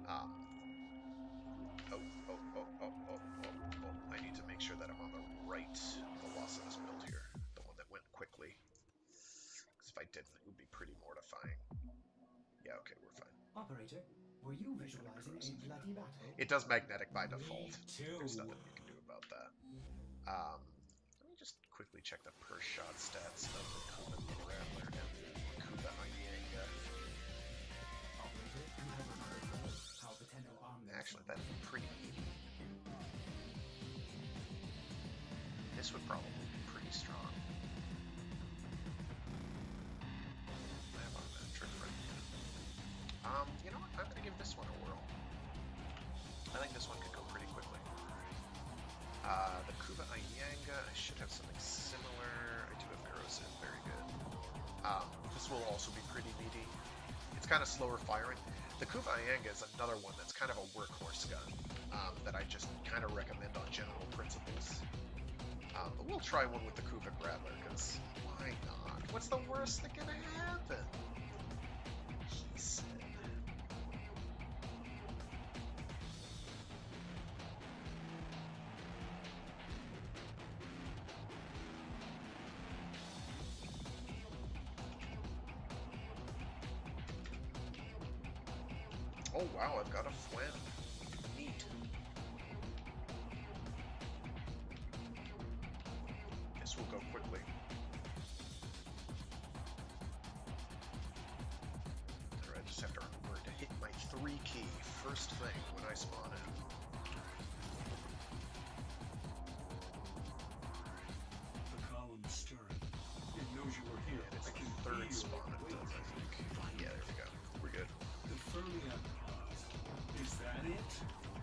I need to make sure that I'm on the right Velocitus build here. The one that went quickly. Because if I didn't, it would be pretty mortifying. Yeah, okay, we're fine. Operator, were you visualizing a bloody battle? It does magnetic by default. too. There's nothing you can do about that. Let me just quickly check the per shot stats of the Kuvik Rattler and the Kuba Iyenga. Operator, you have heard how the Tenno arm Actually, that's pretty meaty. This would probably be pretty strong. I have a trick right here. You know what? I'm going to give this one a whirl. I think this one could go pretty quickly. The Kuba Iyenga, I should have something similar. I do have perusal, very good. This will also be pretty meaty. It's kind of slower firing. The Kuba Iyenga is another one that's kind of a workhorse gun that I just kind of recommend on general principles. But we'll try one with the Kuvik Rattler, because why not? What's the worst that can happen? He said. Oh wow, I've got a Fwen. Neat. This will go quickly. Alright, just have to remember to hit my 3 key first thing when I spawn in. The column's stirring. It knows you were here. And it's I the can third feel spawn the it weight. does, I think. Yeah, there we go. We're good. The Fermion pod. Is that it?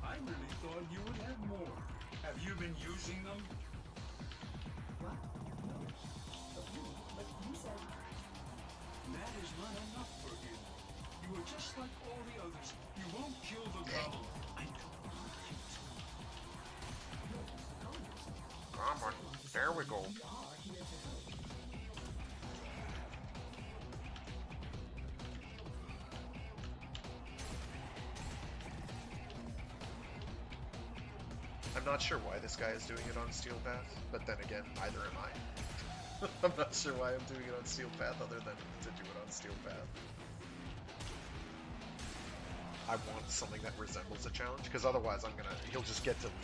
I really thought you would have more. Have you been using them? What? No. But you said... That is not enough for you. You are just like all the others. You won't kill the goblin. I don't want you to. Come on. There we go. We are here to help. I'm not sure why this guy is doing it on Steel Path, but then again, neither am I. I'm not sure why I'm doing it on Steel Path other than to do it on Steel Path. I want something that resembles a challenge, because otherwise he'll just get deleted.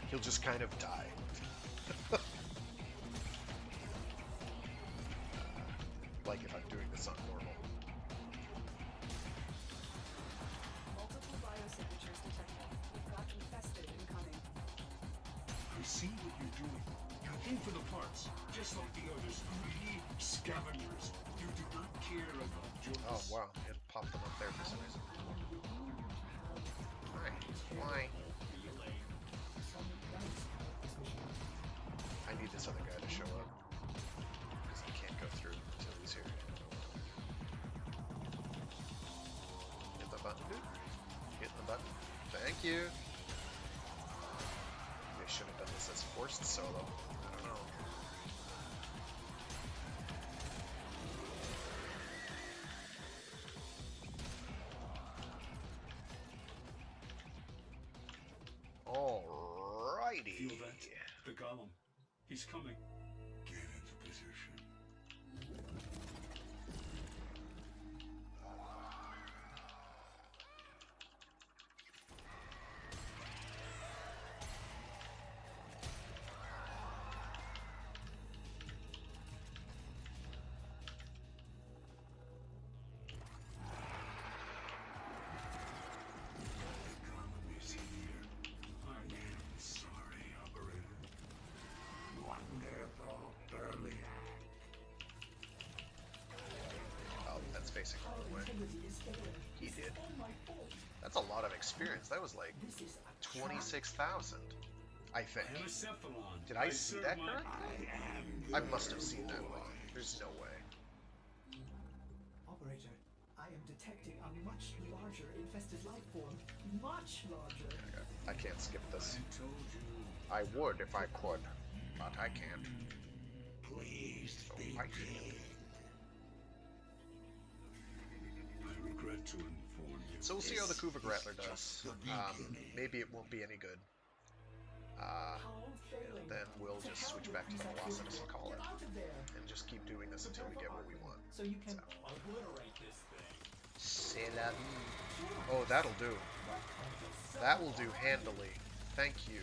He'll just kind of die. Like if I'm doing this on normal. Multiple biosignatures detected. We've got infested incoming. I see what you're doing. You came for the parts, just like the others. Greedy scavengers. You do not care about Oh justice. wow, it popped them up there for some reason. Why? Why? I need this other guy to show up. Because I can't go through until he's here. Hit the button, dude. Hit the button. Thank you. They should have done this as forced solo. I don't know. Alrighty. Feel that? The golem. He's coming. Get into position. The golem is here. I am sorry, operator. Wonderful early act. Oh, that's facing the wrong way. Integrity is failing. He did. All my fault. That's a lot of experience. That was like This is a trap. 26,000, I think. I am a cephalon. Did I see serve that my- correctly? I I must have seen that wrong. There's no way. Operator, I am detecting a much larger infested life form. Much larger. Okay, I can't skip this. I told you. I would if I could, but I can't. Please So be I dead. can't. I regret to inform you. So we'll see how the Kuva Grattler does. Just the beginning. Maybe it won't be any good. How failing. Then we'll just switch back to the Velocitus and call it. Get out of there. And just keep doing this until we get what we want. So you can Obliterate this thing. C'est la vie. Oh, that'll do. That will do handily. Thank you.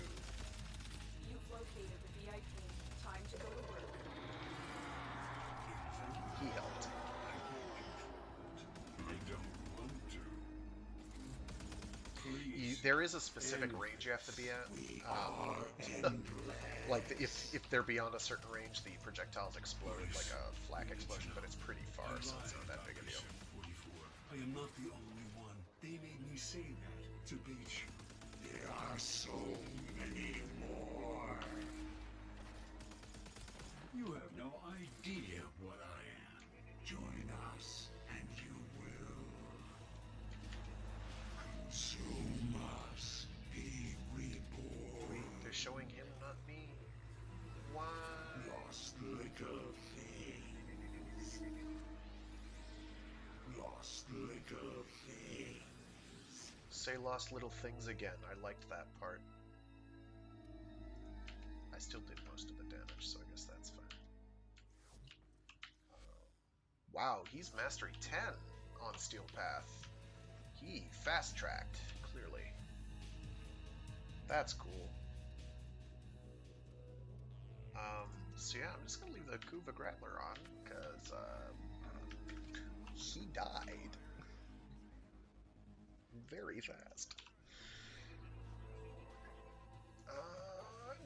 You've located the VIP. Time to go to work. He helped. I don't want to. Please. There is a specific range you have to be at. Like if they're beyond a certain range, the projectiles explode like a flak explosion, but it's pretty far, so it's not that big a deal. I am not the only one. They made me say that to bait you. There are so many more. You have no idea what I am. Join us, and you will consume us. Be reborn. They're showing him, not me. Why? Lost little things. Lost little things. Say lost little things again. I liked that part. I still did most of the damage, so I guess that's fine. Wow, he's mastery 10 on Steel Path. He fast-tracked, clearly. That's cool. So yeah, I'm just gonna leave the Kuva Grattler on, because he died very fast.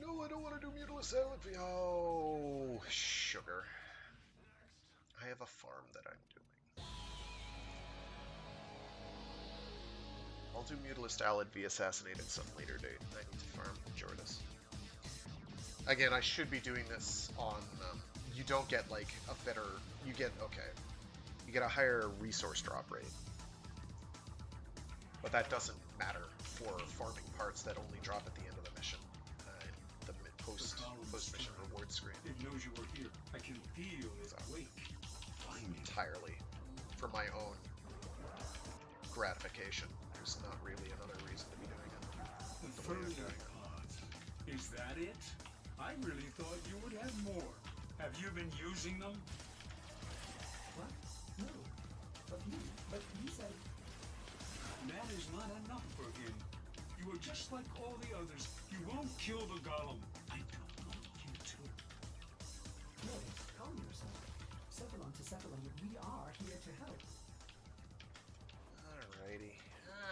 No, I don't want to do Mutilus Salad. Oh, sugar. I have a farm that I'm doing. I'll do Mutilus Salad be assassinated some later date. I need to farm Jordis. Again, I should be doing this on, you don't get like a better, you get a higher resource drop rate. But that doesn't matter for farming parts that only drop at the end of the mission, in the post-mission reward screen. It knows you were here. I can feel it. Wait. Find it. Entirely for my own gratification. There's not really another reason to be doing it. The The way I'm further doing it. pods. Is that it? I really thought you would have more. Have you been using them? What? No. But you said That is not enough for him. You You are just like all the others. You won't kill the golem. I don't want you to. No, calm yourself. Cephalon to Cephalon, we are here to help.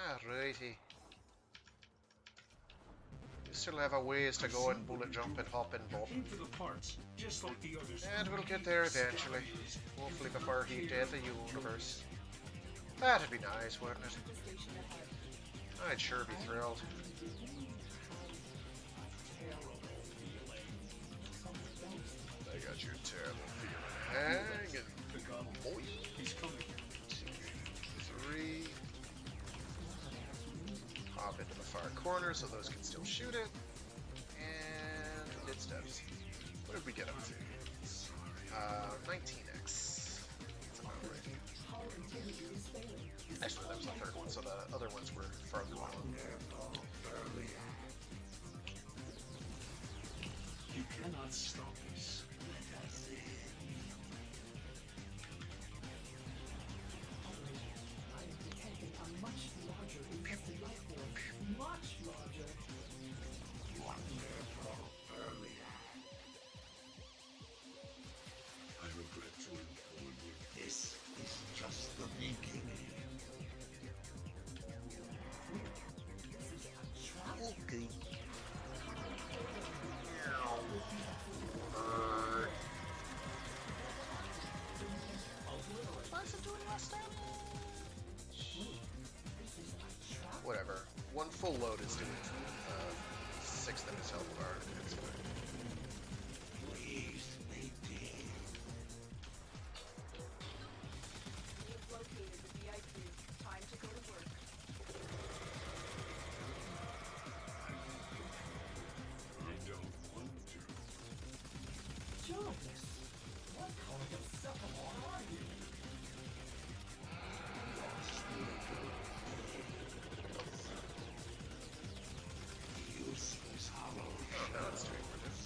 Alrighty. You still have a ways to go and bullet jump and hop and bob. Aim for the parts, just like the others. And we'll get there eventually. Hopefully before he death the universe. That'd be nice, wouldn't it? The station ahead. I'd sure be thrilled. I got your terrible feeling hanging. The golem. Boy. He's coming. 3. Hop into the far corner so those can still shoot it. And it steps. What did we get up to? 19x. That's about right. Actually, that was the third one, so the other ones were farther along. You cannot stop this. I am detecting a much larger infested life form. Much larger. I regret to inform you, this is just the beginning. This is a trap. Okay. Whatever. One full load is doing 6 that is health bar. It's fine. Please, Nadine. We have located the VIP. Time to go to work. I don't want to. Jonas, what kind of Cephalon are you? Useless hollow. Oh, no, it's doing what it is.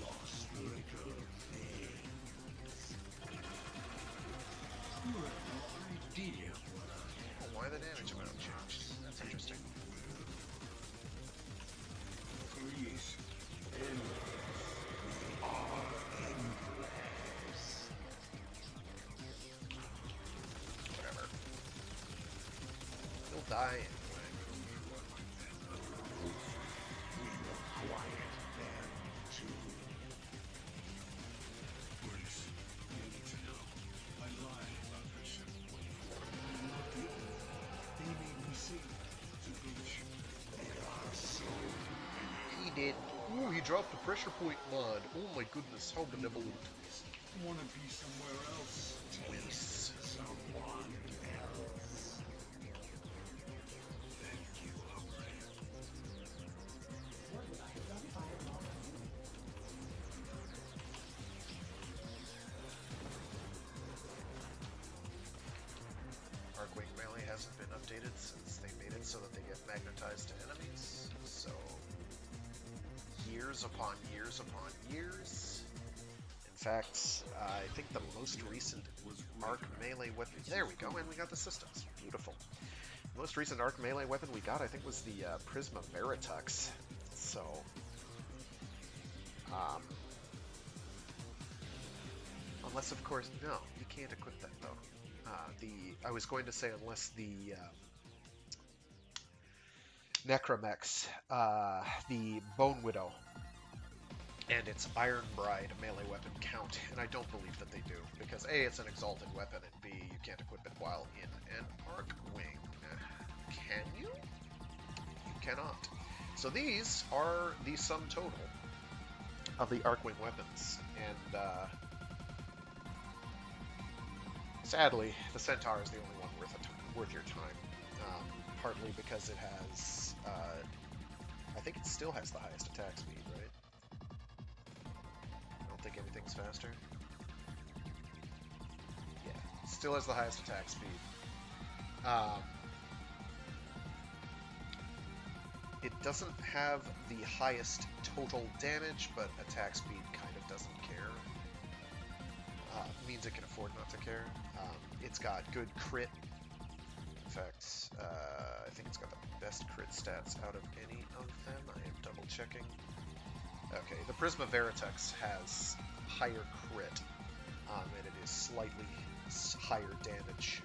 Lost liquor things. You have no idea what Oh, why the damage amount changed? That's interesting. Please. Whatever. He'll die anyway. Please, you need to know. I lied about this. Not the only. They made me see the beach. There are so He did. Ooh, he dropped the pressure point mod. Oh my goodness, how benevolent. want to be somewhere else. Please. Someone else. Thank you, Warframe. What would I have done if I had not done it? Arcwing melee hasn't been updated since they made it so that they get magnetized to enemies. So, years upon years upon years. In fact, I think the most recent arc melee weapon. There we go, and we got the systems. Beautiful. The most recent arc melee weapon we got, I think, was the Prisma Veritux. So, unless, of course, no, you can't equip that though. I was going to say unless the Necromex, the Bone Widow, and its Iron Bride melee weapon count, and I don't believe that they do, because A, it's an exalted weapon, and B, you can't equip it while in an Arcwing. Can you? You cannot. So these are the sum total of the Arcwing weapons, and sadly, the Centaur is the only one worth your time, partly because it has, I think it still has the highest attack speed, right? I don't think anything's faster. Yeah, it still has the highest attack speed. It doesn't have the highest total damage, but attack speed kind of doesn't care. Means it can afford not to care. It's got good crit, artifact. I think it's got the best crit stats out of any of them. I am double checking. Okay, the Prisma Veritex has higher crit, and it is slightly higher damage.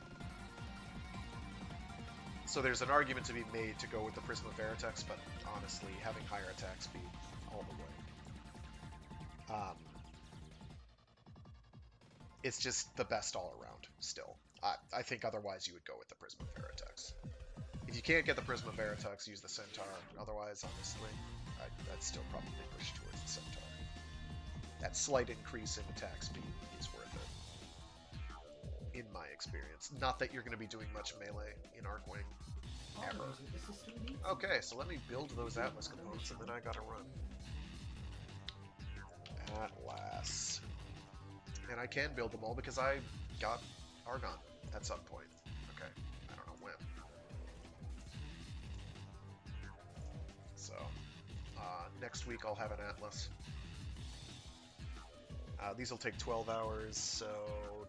So there's an argument to be made to go with the Prisma Veritex, but honestly, having higher attack speed all the way. It's just the best all around, still. I think otherwise you would go with the Prisma Veritex. If you can't get the Prisma Veritex, use the Centaur. Otherwise, honestly, I'd still probably push towards the Centaur. That slight increase in attack speed is worth it, in my experience. Not that you're going to be doing much melee in Arcwing, ever. Okay, so let me build those Atlas components, and then I gotta run. Atlas. And I can build them all because I got Argon at some point. Okay, I don't know when. So, next week I'll have an Atlas. These will take 12 hours, so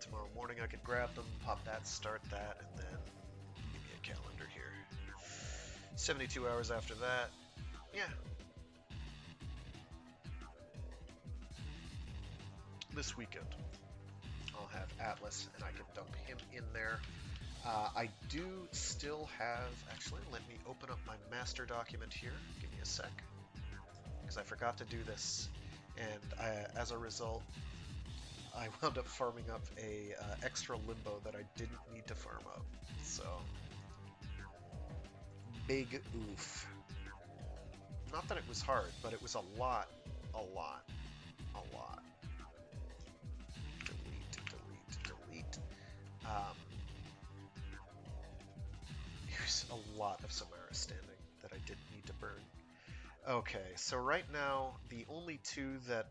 tomorrow morning I could grab them, pop that, start that, and then give me a calendar here. 72 hours after that, yeah. This weekend I'll have Atlas, and I can dump him in there. I do still have, actually, let me open up my master document here. Give me a sec, because I forgot to do this, and as a result, I wound up farming up a extra limbo that I didn't need to farm up. So, big oof. Not that it was hard, but it was a lot. Here's a lot of Samara standing that I didn't need to burn. Okay, so right now, the only two that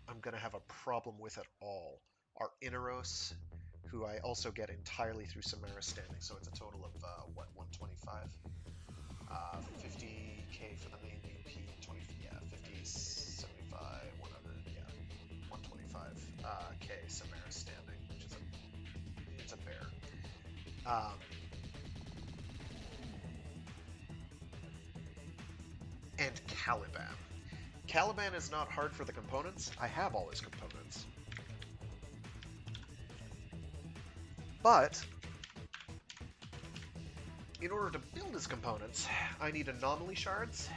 I'm going to have a problem with at all are Inaros, who I also get entirely through Samara standing, so it's a total of, what, 125? 50k for the main AP, 50, 75, 100, yeah, 125k Samara standing, which is it's a bear. And Caliban. Caliban is not hard for the components. I have all his components. But in order to build his components, I need anomaly shards,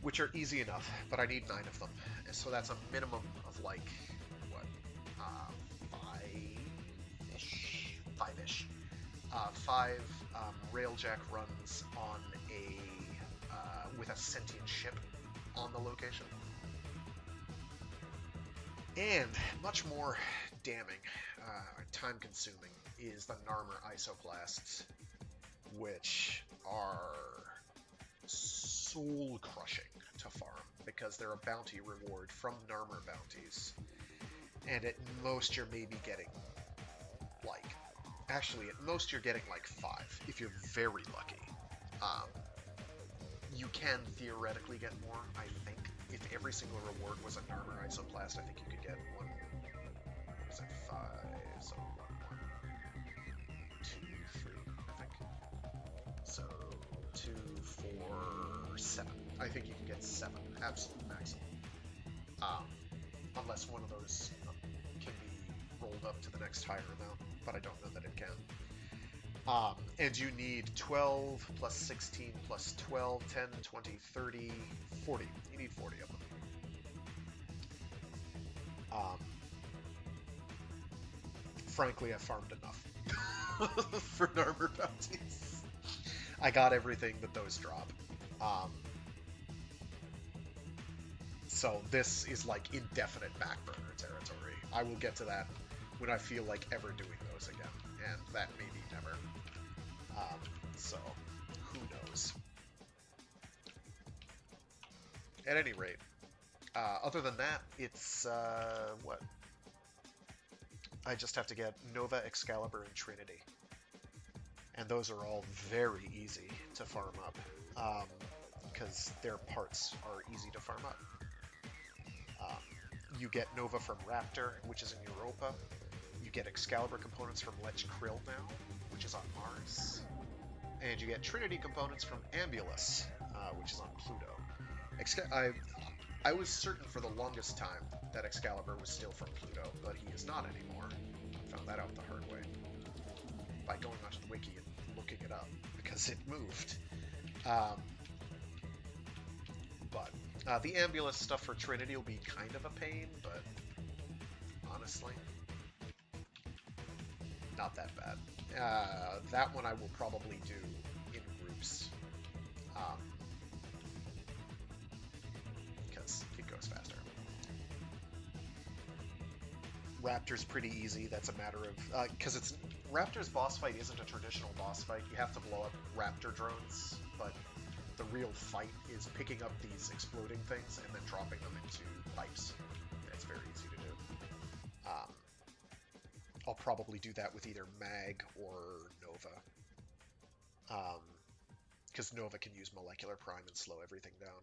which are easy enough, but I need 9 of them. So that's a minimum of like, what, 5-ish. 5 railjack runs on with a sentient ship on the location. And much more damning, time-consuming, is the Narmer Isoclasts, which are soul-crushing to farm, because they're a bounty reward from Narmer bounties. And at most you're maybe getting, like, actually at most you're getting like 5, if you're very lucky. You can theoretically get more, I think. If every single reward was a Narmer Isoplast, I think you could get 1, what was it, 5, so 1, 2, 3, I think. So 2, 4, 7. I think you can get 7, absolute maximum. Unless one of those can be rolled up to the next higher amount, but I don't know that it can. And you need 12 plus 16 plus 12, 10, 20, 30, 40. You need 40 of them. Frankly, I farmed enough for Narmer bounties. I got everything that those drop. So this is like indefinite backburner territory. I will get to that when I feel like ever doing those again, and that may be never. So, who knows? At any rate, other than that, it's, what? I just have to get Nova, Excalibur, and Trinity. And those are all very easy to farm up, because their parts are easy to farm up. You get Nova from Raptor, which is in Europa. You get Excalibur components from Lech Krill now, which is on Mars. And you get Trinity components from Ambulus, which is on Pluto. I was certain for the longest time that Excalibur was still from Pluto, but he is not anymore. Found that out the hard way by going onto the wiki and looking it up, because it moved. But the Ambulus stuff for Trinity will be kind of a pain, but honestly, not that bad. That one I will probably do in groups, because it goes faster. Raptor's pretty easy. That's a matter of because Raptor's boss fight isn't a traditional boss fight. You have to blow up Raptor drones, but the real fight is picking up these exploding things and then dropping them into pipes. It's very easy to do. I'll probably do that with either Mag or Nova. Because Nova can use Molecular Prime and slow everything down.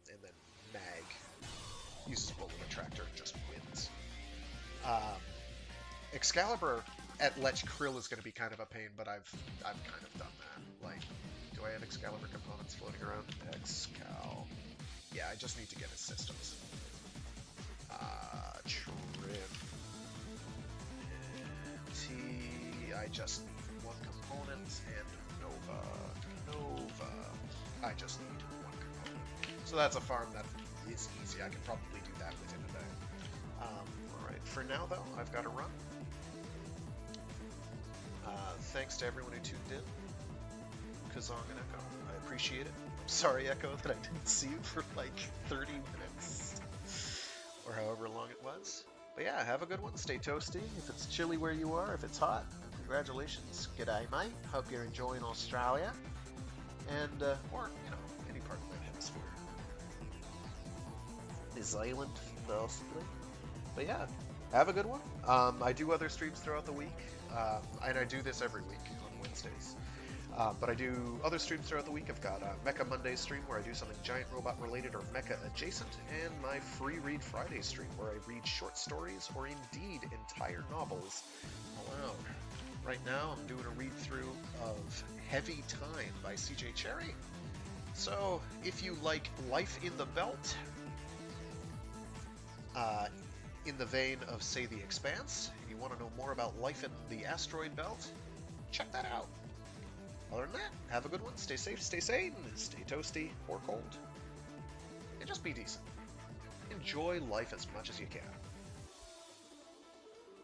And then Mag uses Bullet Attractor and just wins. Excalibur at Lech Krill is going to be kind of a pain, but I've kind of done that. Like, do I have Excalibur components floating around? Excal. Yeah, I just need to get his systems. Trim. T. I just need one component, and Nova. I just need one component. So that's a farm that is easy. I can probably do that within a day. Alright, for now though, I've got to run. Thanks to everyone who tuned in. Kazong and Echo, I appreciate it. I'm sorry, Echo, that I didn't see you for like 30 minutes. Or however long it was. But yeah, have a good one. Stay toasty. If it's chilly where you are, if it's hot, congratulations. G'day, mate. Hope you're enjoying Australia. And, or, you know, any part of that hemisphere. New Zealand, possibly. But yeah, have a good one. I do other streams throughout the week. And I do this every week on Wednesdays. But I do other streams throughout the week. I've got a Mecha Monday stream where I do something giant robot related or mecha adjacent, and my Free Read Friday stream where I read short stories or indeed entire novels aloud. Right now I'm doing a read through of Heavy Time by CJ Cherry. So if you like Life in the Belt, in the vein of, say, The Expanse, and you want to know more about life in the asteroid belt, check that out. Other than that, have a good one. Stay safe, stay sane, stay toasty or cold. And just be decent. Enjoy life as much as you can.